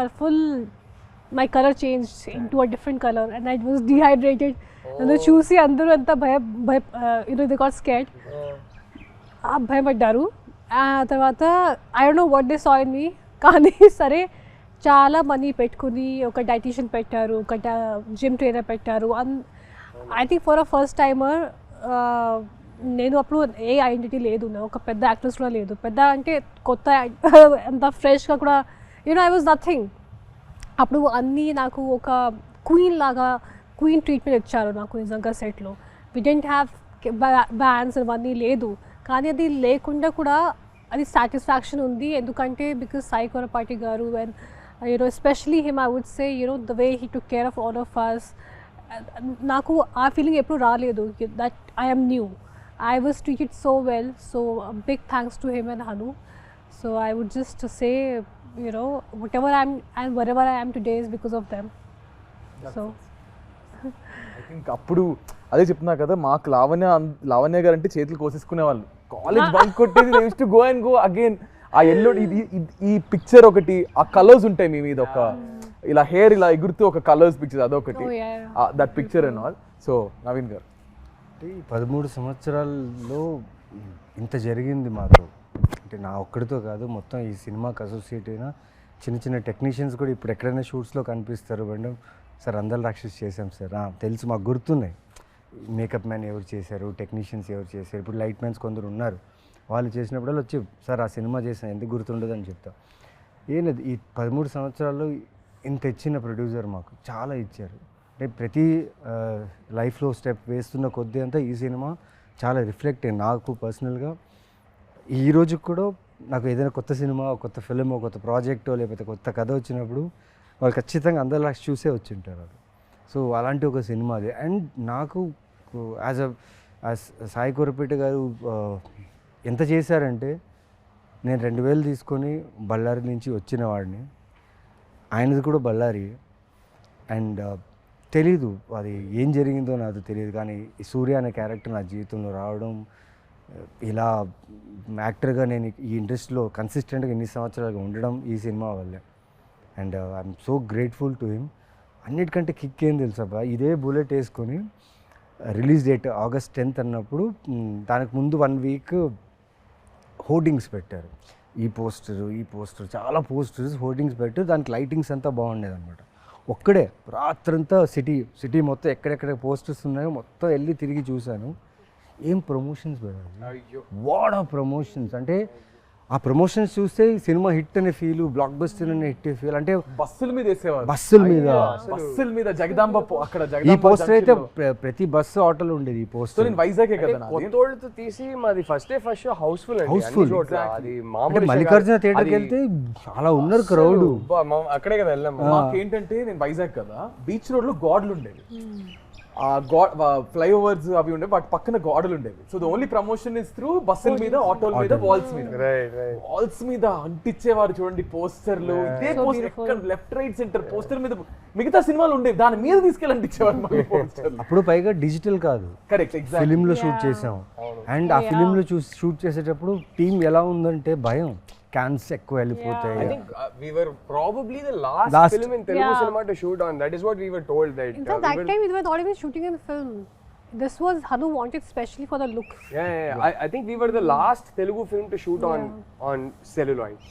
my color changed into a different color and I was dehydrated. నన్ను చూసి అందరూ అంతా they got scared. భయపడ్డారు. ఆ తర్వాత I don't know what they saw in me, కానీ సరే చాలా మనీ పెట్టుకుని ఒక డైటీషియన్ పెట్టారు, ఒక జిమ్ ట్రైనర్ పెట్టారు. I think for a first timer నేను అప్పుడు ఏ ఐడెంటిటీ లేదు, ఒక పెద్ద యాక్ట్రెస్ కూడా లేదు. పెద్ద అంటే కొత్త అంత ఫ్రెష్గా కూడా ఐ వాజ్ నథింగ్. అప్పుడు అన్నీ నాకు ఒక క్వీన్ ట్రీట్మెంట్ ఇచ్చారు నాకు నిజంగా సెట్లో. వి డెంట్ హ్యావ్ బ్యాండ్స్ అవన్నీ లేదు, కానీ అది లేకుండా కూడా అది సాటిస్ఫాక్షన్ ఉంది. ఎందుకంటే బికాస్ సాయి ట్రిపాఠి గారు and especially him, I would say, the way he took care of all of us. Naku aa feeling eppudu raaledu that I am new. I was treated so well, so a big thanks to him and Hanu. So I would just say, whatever I am and wherever I am today is because of them. So I think appudu అదే చెప్తున్నా కదా, మాకు లావణ్య గారు అంటే చేతులు కోసేసుకునే వాళ్ళు. College bunk కొట్టేది, they used to go and go again. ఆ ఎల్లో ఈ పిక్చర్ ఒకటి, ఆ కలర్స్ ఉంటాయి మీ మీద, ఒక ఇలా హెయిర్ ఇలా ఎగురుతూ ఒక కలర్స్ పిక్చర్ అదొకటి, that picture and all. So Naveen గారు, 13 సంవత్సరాల్లో ఇంత జరిగింది మాతో. అంటే నా ఒక్కడితో కాదు, మొత్తం ఈ సినిమాకి అసోసియేట్ అయిన చిన్న చిన్న టెక్నీషియన్స్ కూడా ఇప్పుడు ఎక్కడైనా షూట్స్లో కనిపిస్తారు. మేడం సార్ అందల రాక్షసి చేసాం సార్, తెలుసు మాకు గుర్తున్నాయి. మేకప్ మ్యాన్ ఎవరు చేశారు, టెక్నీషియన్స్ ఎవరు చేశారు, ఇప్పుడు లైట్ మ్యాన్స్ కొందరు ఉన్నారు. వాళ్ళు చేసినప్పుడల్లా వచ్చి సార్ ఆ సినిమా చేసాను ఎందుకు గుర్తుండదు అని చెప్తా. ఏంటది ఈ 13 సంవత్సరాల్లో ఇంత ఇచ్చిన ప్రొడ్యూసర్ మాకు చాలా ఇచ్చారు. అంటే ప్రతి లైఫ్లో స్టెప్ వేస్తున్న కొద్దీ అంతా ఈ సినిమా చాలా రిఫ్లెక్ట్ అయ్యింది నాకు పర్సనల్గా. ఈ రోజుకి కూడా నాకు ఏదైనా కొత్త సినిమా, కొత్త ఫిలిం, కొత్త ప్రాజెక్టో లేకపోతే కొత్త కథ వచ్చినప్పుడు వాళ్ళు ఖచ్చితంగా అందరిలా చూసే వచ్చి ఉంటారు అది. సో అలాంటి ఒక సినిమా అది. అండ్ నాకు యాజ్ సాయి ట్రిపాఠి గారు ఎంత చేశారంటే, నేను 2000 తీసుకొని బళ్ళారి నుంచి వచ్చిన వాడిని, ఆయనది కూడా బళ్ళారి. అండ్ తెలీదు అది ఏం జరిగిందో నాకు తెలియదు, కానీ ఈ సూర్య అనే క్యారెక్టర్ నా జీవితంలో రావడం, ఇలా యాక్టర్గా నేను ఈ ఇండస్ట్రీలో కన్సిస్టెంట్గా ఇన్ని సంవత్సరాలుగా ఉండడం ఈ సినిమా వల్లే. And I'm so grateful to him. అన్నిటికంటే కిక్ ఏం తెలుసా, ఇదే బుల్లెట్ వేసుకొని రిలీజ్ డేట్ August 10th అన్నప్పుడు దానికి ముందు 1 week హోర్డింగ్స్ పెట్టారు. ఈ పోస్టర్ చాలా పోస్టర్స్ హోర్డింగ్స్ పెట్టారు. దానికి లైటింగ్స్ అంతా బాగుండేది అనమాట. ఒక్కడే రాత్రంతా సిటీ మొత్తం ఎక్కడెక్కడ పోస్టర్స్ ఉన్నాయో మొత్తం వెళ్ళి తిరిగి చూశాను. ఏం ప్రమోషన్స్ పెట్టారు, వాట్ ఆఫ్ ప్రమోషన్స్. అంటే ఆ ప్రమోషన్స్ చూస్తే ఈ సినిమా హిట్ అనే ఫీల్, బ్లాక్ బస్టర్ అనే హిట్ ఫీల్. అంటే బస్సుల మీద వేసేవారు, బస్సుల మీద బస్సుల మీద జగదాంబ అక్కడ ఈ జగదాంబ పోస్టర్ అయితే junction లో. ప్రతి బస్సు ఆటోలో ఉండేది ఈ సో పోస్టర్. నేను వైజాగే కదా నాది. కొత్తోళ్ళతో తీసి మాది ఫస్ట్ షో హౌస్ఫుల్ అండి, Houseful. అన్ని చోట్ల. అది అంటే మామూలు మల్లికార్జున థియేటర్కి వెళ్తే చాలా ఉన్నారు క్రౌడ్. అక్కడే కదా వెళ్ళాం. మాకేంటంటే నేను వైజాగ్ కదా, బీచ్ రోడ్ లో గోడలు ఉండేవి, ఆ ఫ్లైఓవర్స్ అవి ఉండేవి, వాటి పక్కన గోడలు ఉండేవి. So the only promotion is through బస్సుల మీద, ఆటోల మీద, వాల్స్ మీద. వాల్స్ మీద అంటించేవారు చూడండి పోస్టర్లు. ఇదే poster left right centre poster మీద మిగతా సినిమాలు ఉండేవి, దాని మీద తీసుకెళ్ళి అంటించేవారు మళ్ళీ పోస్టర్లు. అప్పుడు పైగా డిజిటల్ కాదు, కరెక్ట్, ఎగ్జాక్ట్. ఫిలిం లో షూట్ చేసాం. అండ్ ఆ ఫిలిం లో షూట్ చేసేటప్పుడు టీం ఎలా ఉందంటే భయం, క్యాన్స్ ఎక్కువ వెళ్ళిపోతాయి. I think we were probably the last film in Telugu cinema to shoot on. That is what we were told. That In fact, that time we were not even shooting in film. This was Hanu wanted specially for the look. Yeah. I think we were the last Telugu film to shoot on celluloid.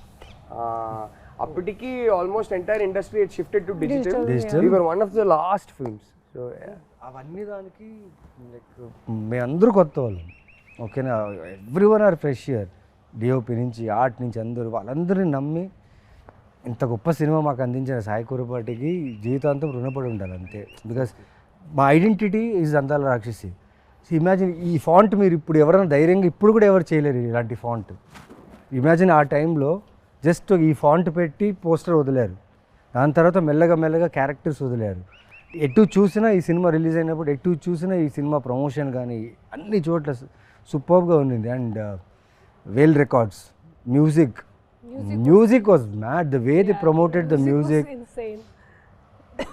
అప్పటికి almost entire industry had shifted to digital. We were one of the last films. So అవన్నీ దానికి మేమందరూ కొత్త వాళ్ళం, ఓకేనా. Everyone are fresher, DOP నుంచి art నుంచి అందరూ, వాళ్ళందరినీ నమ్మి ఇంత గొప్ప సినిమా మాకు అందించిన సాయి కురపాటికి జీవితాంతం రుణపడి ఉండాలి అంతే. బికాస్ మా ఐడెంటిటీ ఈజ్ అందాల రాక్షసి. ఇమాజిన్ ఈ ఫాంట్ మీరు ఇప్పుడు ఎవరైనా ధైర్యంగా ఇప్పుడు కూడా ఎవరు చేయలేరు ఇలాంటి ఫాంట్. ఇమాజిన్ ఆ టైంలో జస్ట్ ఈ ఫాంట్ పెట్టి పోస్టర్ వదిలేరు, దాని తర్వాత మెల్లగా క్యారెక్టర్స్ వదిలేరు. ఎటు చూసినా ఈ సినిమా రిలీజ్ అయినప్పుడు ఎటు చూసినా ఈ సినిమా ప్రమోషన్ కానీ అన్ని చోట్ల సూపర్గా ఉండింది. And well records, music was mad, the way they promoted the music was insane.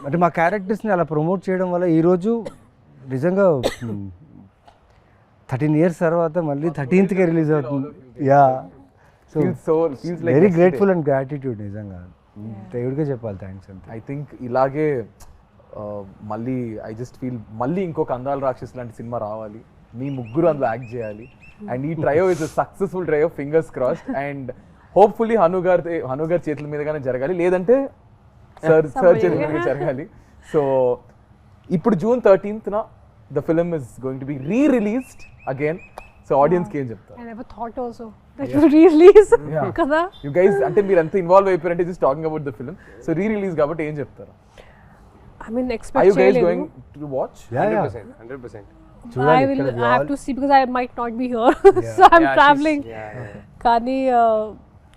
అంటే మా క్యారెక్టర్స్ని అలా ప్రమోట్ చేయడం వల్ల ఈరోజు నిజంగా 13 years తర్వాత మళ్ళీ 13th రిలీజ్ అవుతుంది. Yeah, so very grateful and gratitude నిజంగా. దేవుడికే చెప్పాలి థ్యాంక్స్ అంతే. ఐ థింక్ ఇలాగే మళ్ళీ ఐ జస్ట్ ఫీల్ మళ్ళీ ఇంకొక అందాల రాక్షస్ లాంటి సినిమా రావాలి, మీ ముగ్గురు అందులో యాక్ట్ చేయాలి. అండ్ ఈ trio is a successful trio, fingers crossed. And hopefully Hanu గారి చేతుల మీదగానే జరగాలి, లేదంటే సార్ చేతుల మీద జరగాలి. సో ఇప్పుడు June 13th the film is going to be rereleased again. సో ఆడియన్స్కి ఏం చెప్తారు? I never thought also that you release కదా. యు గైస్ అంటే మీరు ఎంత ఇన్వాల్వ్ అయిపోయారంటే just talking about the film. So rerelease కాబట్టి ఏం చెప్తారు? I mean, Are expect you guys going to watch? Yeah. 100%. I have to see because I might not be here. So I'm traveling. Kani,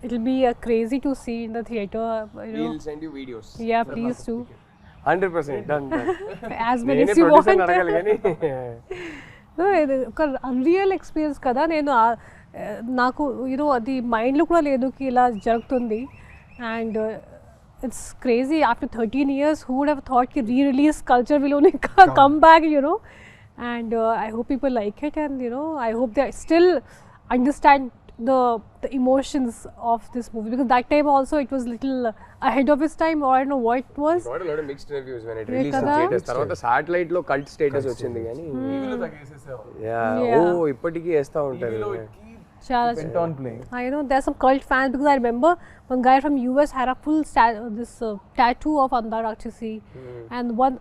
it'll be crazy to see in the theater. We'll send you videos. Yeah, please do. 100% done. As many as you want. No, ఒక unreal experience కదా. నేను నాకు అది మైండ్లో కూడా లేదు కి ఇలా జరుగుతుంది. And it's crazy after 13 years who would have thought ki re-release culture will only come back, and I hope people like it, and I hope they still understand the emotions of this movie, because that time also it was little ahead of its time, or I don't know what it was. Got a lot of mixed reviews when it released in theaters. తర్వాత satellite లో cult status వచ్చింది కానీ ఇప్పటికీ వేస్తూ ఉంటారు. Went on playing. I know there's some cult fans, because I remember one guy from US had a full tattoo of Andala Rakshasi. And one,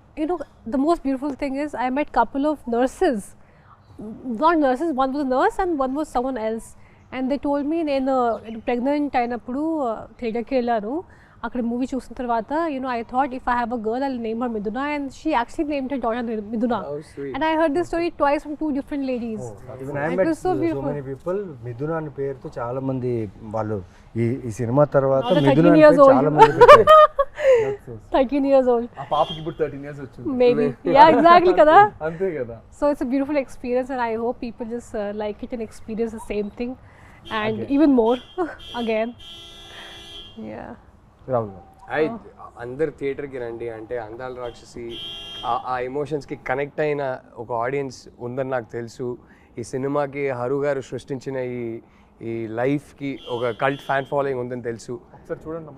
the most beautiful thing is I met couple of nurses, not nurses, one was a nurse and one was someone else, and they told me నేను pregnant అయినప్పుడు థియేటర్కి వెళ్ళాను. అక్కడ movie చూసిన తర్వాత I thought if I have a girl I'll name her Miduna, and she actually named her daughter Miduna. Oh, sweet. And I heard this story twice from two different ladies. Even I It met was so beautiful. many people మిథున అనే పేరుతో చాలా మంది వాళ్ళు ఈ cinema తర్వాత Now they're మిథున 13 అనే years పేరు old. చాలా మంది పెట్టారు. 13 years old. ఆ పాపకి ఇప్పుడు 13 years వచ్చింది. Maybe. Yeah, exactly kada. అంతే కదా. So it's a beautiful experience, and I hope people just like it and experience the same thing, and even more again. Yeah. Rahul గారు, అందరు థియేటర్కి రండి. అంటే అందాల రాక్షసి ఆ ఎమోషన్స్కి కనెక్ట్ అయిన ఒక ఆడియన్స్ ఉందని నాకు తెలుసు. ఈ సినిమాకి హరు గారు సృష్టించిన ఈ లైఫ్కి ఒక కల్ట్ ఫ్యాన్ ఫాలోయింగ్ ఉందని తెలుసు. ఒకసారి చూడండి.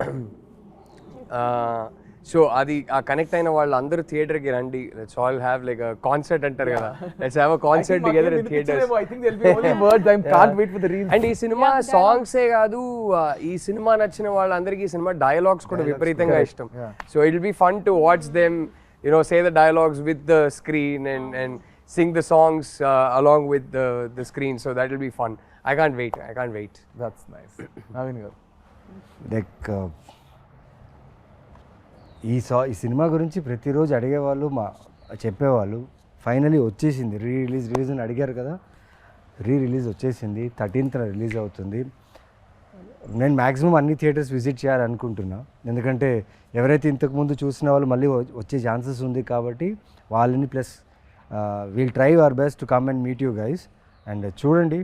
సో అది ఆ కనెక్ట్ అయిన వాళ్ళు అందరూ థియేటర్కి రండి. Let's all have like a concert అంటారు కదా, let's have a concert together in theatres. I think there'll be only words. I can't wait for the reels. And ఈ సినిమా సాంగ్సే కాదు, ఈ సినిమా నచ్చిన వాళ్ళందరికీ ఈ సినిమా డైలాగ్స్ కూడా విపరీతంగా ఇష్టం. So it will be fun to watch them say the dialogues with the screen and sing the songs along with the screen. So that will be fun. I can't wait. That's nice. Naveen garu. Like ఈ cinema గురించి ప్రతిరోజు అడిగేవాళ్ళు చెప్పేవాళ్ళు. Finally వచ్చేసింది, release అని అడిగారు కదా, release వచ్చేసింది. 13th రిలీజ్ అవుతుంది. నేను మ్యాక్సిమం అన్ని థియేటర్స్ విజిట్ చేయాలనుకుంటున్నా, ఎందుకంటే ఎవరైతే ఇంతకుముందు చూసిన వాళ్ళు మళ్ళీ వచ్చే ఛాన్సెస్ ఉంది కాబట్టి వాళ్ళని, plus we'll try our best to come and meet you guys. And చూడండి,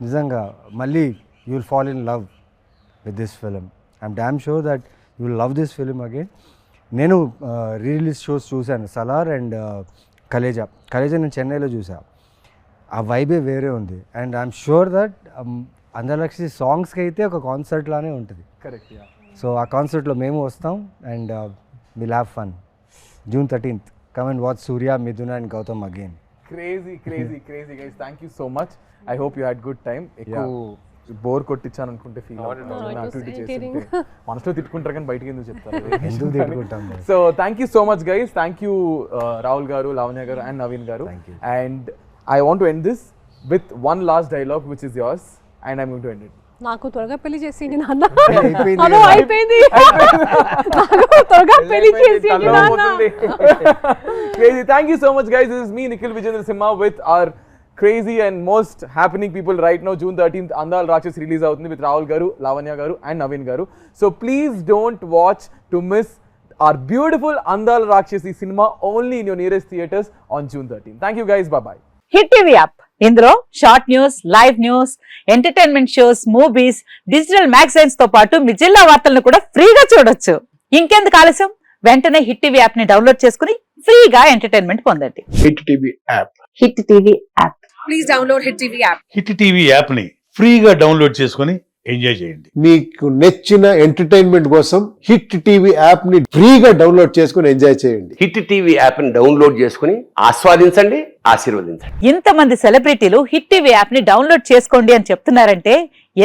నిజంగా మళ్ళీ you will fall in love with this film. I'm damn sure that you will love this film again. నేను release shows చూశాను, Salaar and Khaleja నేను చెన్నైలో చూసా. ఆ వైబే వేరే ఉంది. అండ్ ఐఎమ్ షూర్ దట్ అందరలక్షి సాంగ్స్కి అయితే ఒక కాన్సర్ట్ లానే ఉంటుంది. కరెక్ట్. సో ఆ కాన్సర్ట్లో మేము వస్తాం and will have fun. June 13th, come and watch Surya, Miduna and Gautam again. Crazy guys. Thank you so much. I hope you had good time. Bore కొట్టించాను అనుకుంటే feel మనసులో తిట్టుకుంటారు కానీ బయటకి ఎందుకు చెప్తారు. So thank you so much guys. Thank you Rahul garu, Lavanya garu and Naveen garu. And I want to end this with one last dialogue which is yours and I'm going to end it. నాకు త్వరగా పెళ్లి చేసేయండి నాన్న. అయిపోయింది. త్వరగా పెళ్లి చేసేయండి నాన్న. Crazy. Thank you so much guys. This is me Nikhil Vijayendra Simha with our crazy and most happening people right now. June 13th Andala Rakshasi release avutundi with Rahul garu, Lavanya garu and Naveen garu. So please don't watch to miss our beautiful Andala Rakshasi cinema only in your nearest theaters on June 13th. Thank you guys. Bye bye. Hit TV app, ఇందులో short news, live news, entertainment shows, movies, digital magazines తో పాటు మీ జిల్లా వార్తలను కూడా ఫ్రీగా చూడొచ్చు. ఇంకెందుకు ఆలస్యం, వెంటనే హిట్ టీవీ యాప్ ని డౌన్లోడ్ చేసుకుని ఫ్రీగా ఎంటర్టైన్మెంట్ పొందండి. Hit TV app. Hit TV app. Please download hit TV app. Hit TV app ని ఫ్రీగా డౌన్లోడ్ చేసుకుని ఎంజాయ్ చేయండి. మీకు నచ్చిన ఎంటర్టైన్మెంట్ కోసం హిట్ టీవీ యాప్ ని ఫ్రీగా డౌన్లోడ్ చేసుకుని ఎంజాయ్ చేయండి. హిట్ టీవీ యాప్ ని డౌన్లోడ్ చేసుకుని ఆస్వాదించండి, ఆశీర్వదించండి. ఇంతమంది సెలబ్రిటీలు హిట్ టీవీ యాప్ ని డౌన్లోడ్ చేసుకోండి అని చెప్తున్నారంటే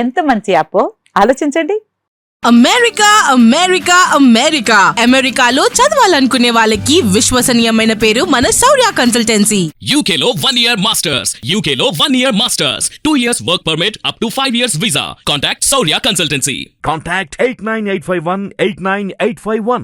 ఎంత మంచి యాప్ ఆలోచించండి. అమెరికాలో చదవాలనుకునే వాళ్ళకి విశ్వసనీయమైన పేరు మన శౌర్య కన్సల్టెన్సీ. UKలో 1 year masters, UKలో 1 year masters, 2 years work permit up to 5 years visa. Contact Saurya Consultancy. Contact 89851 89851.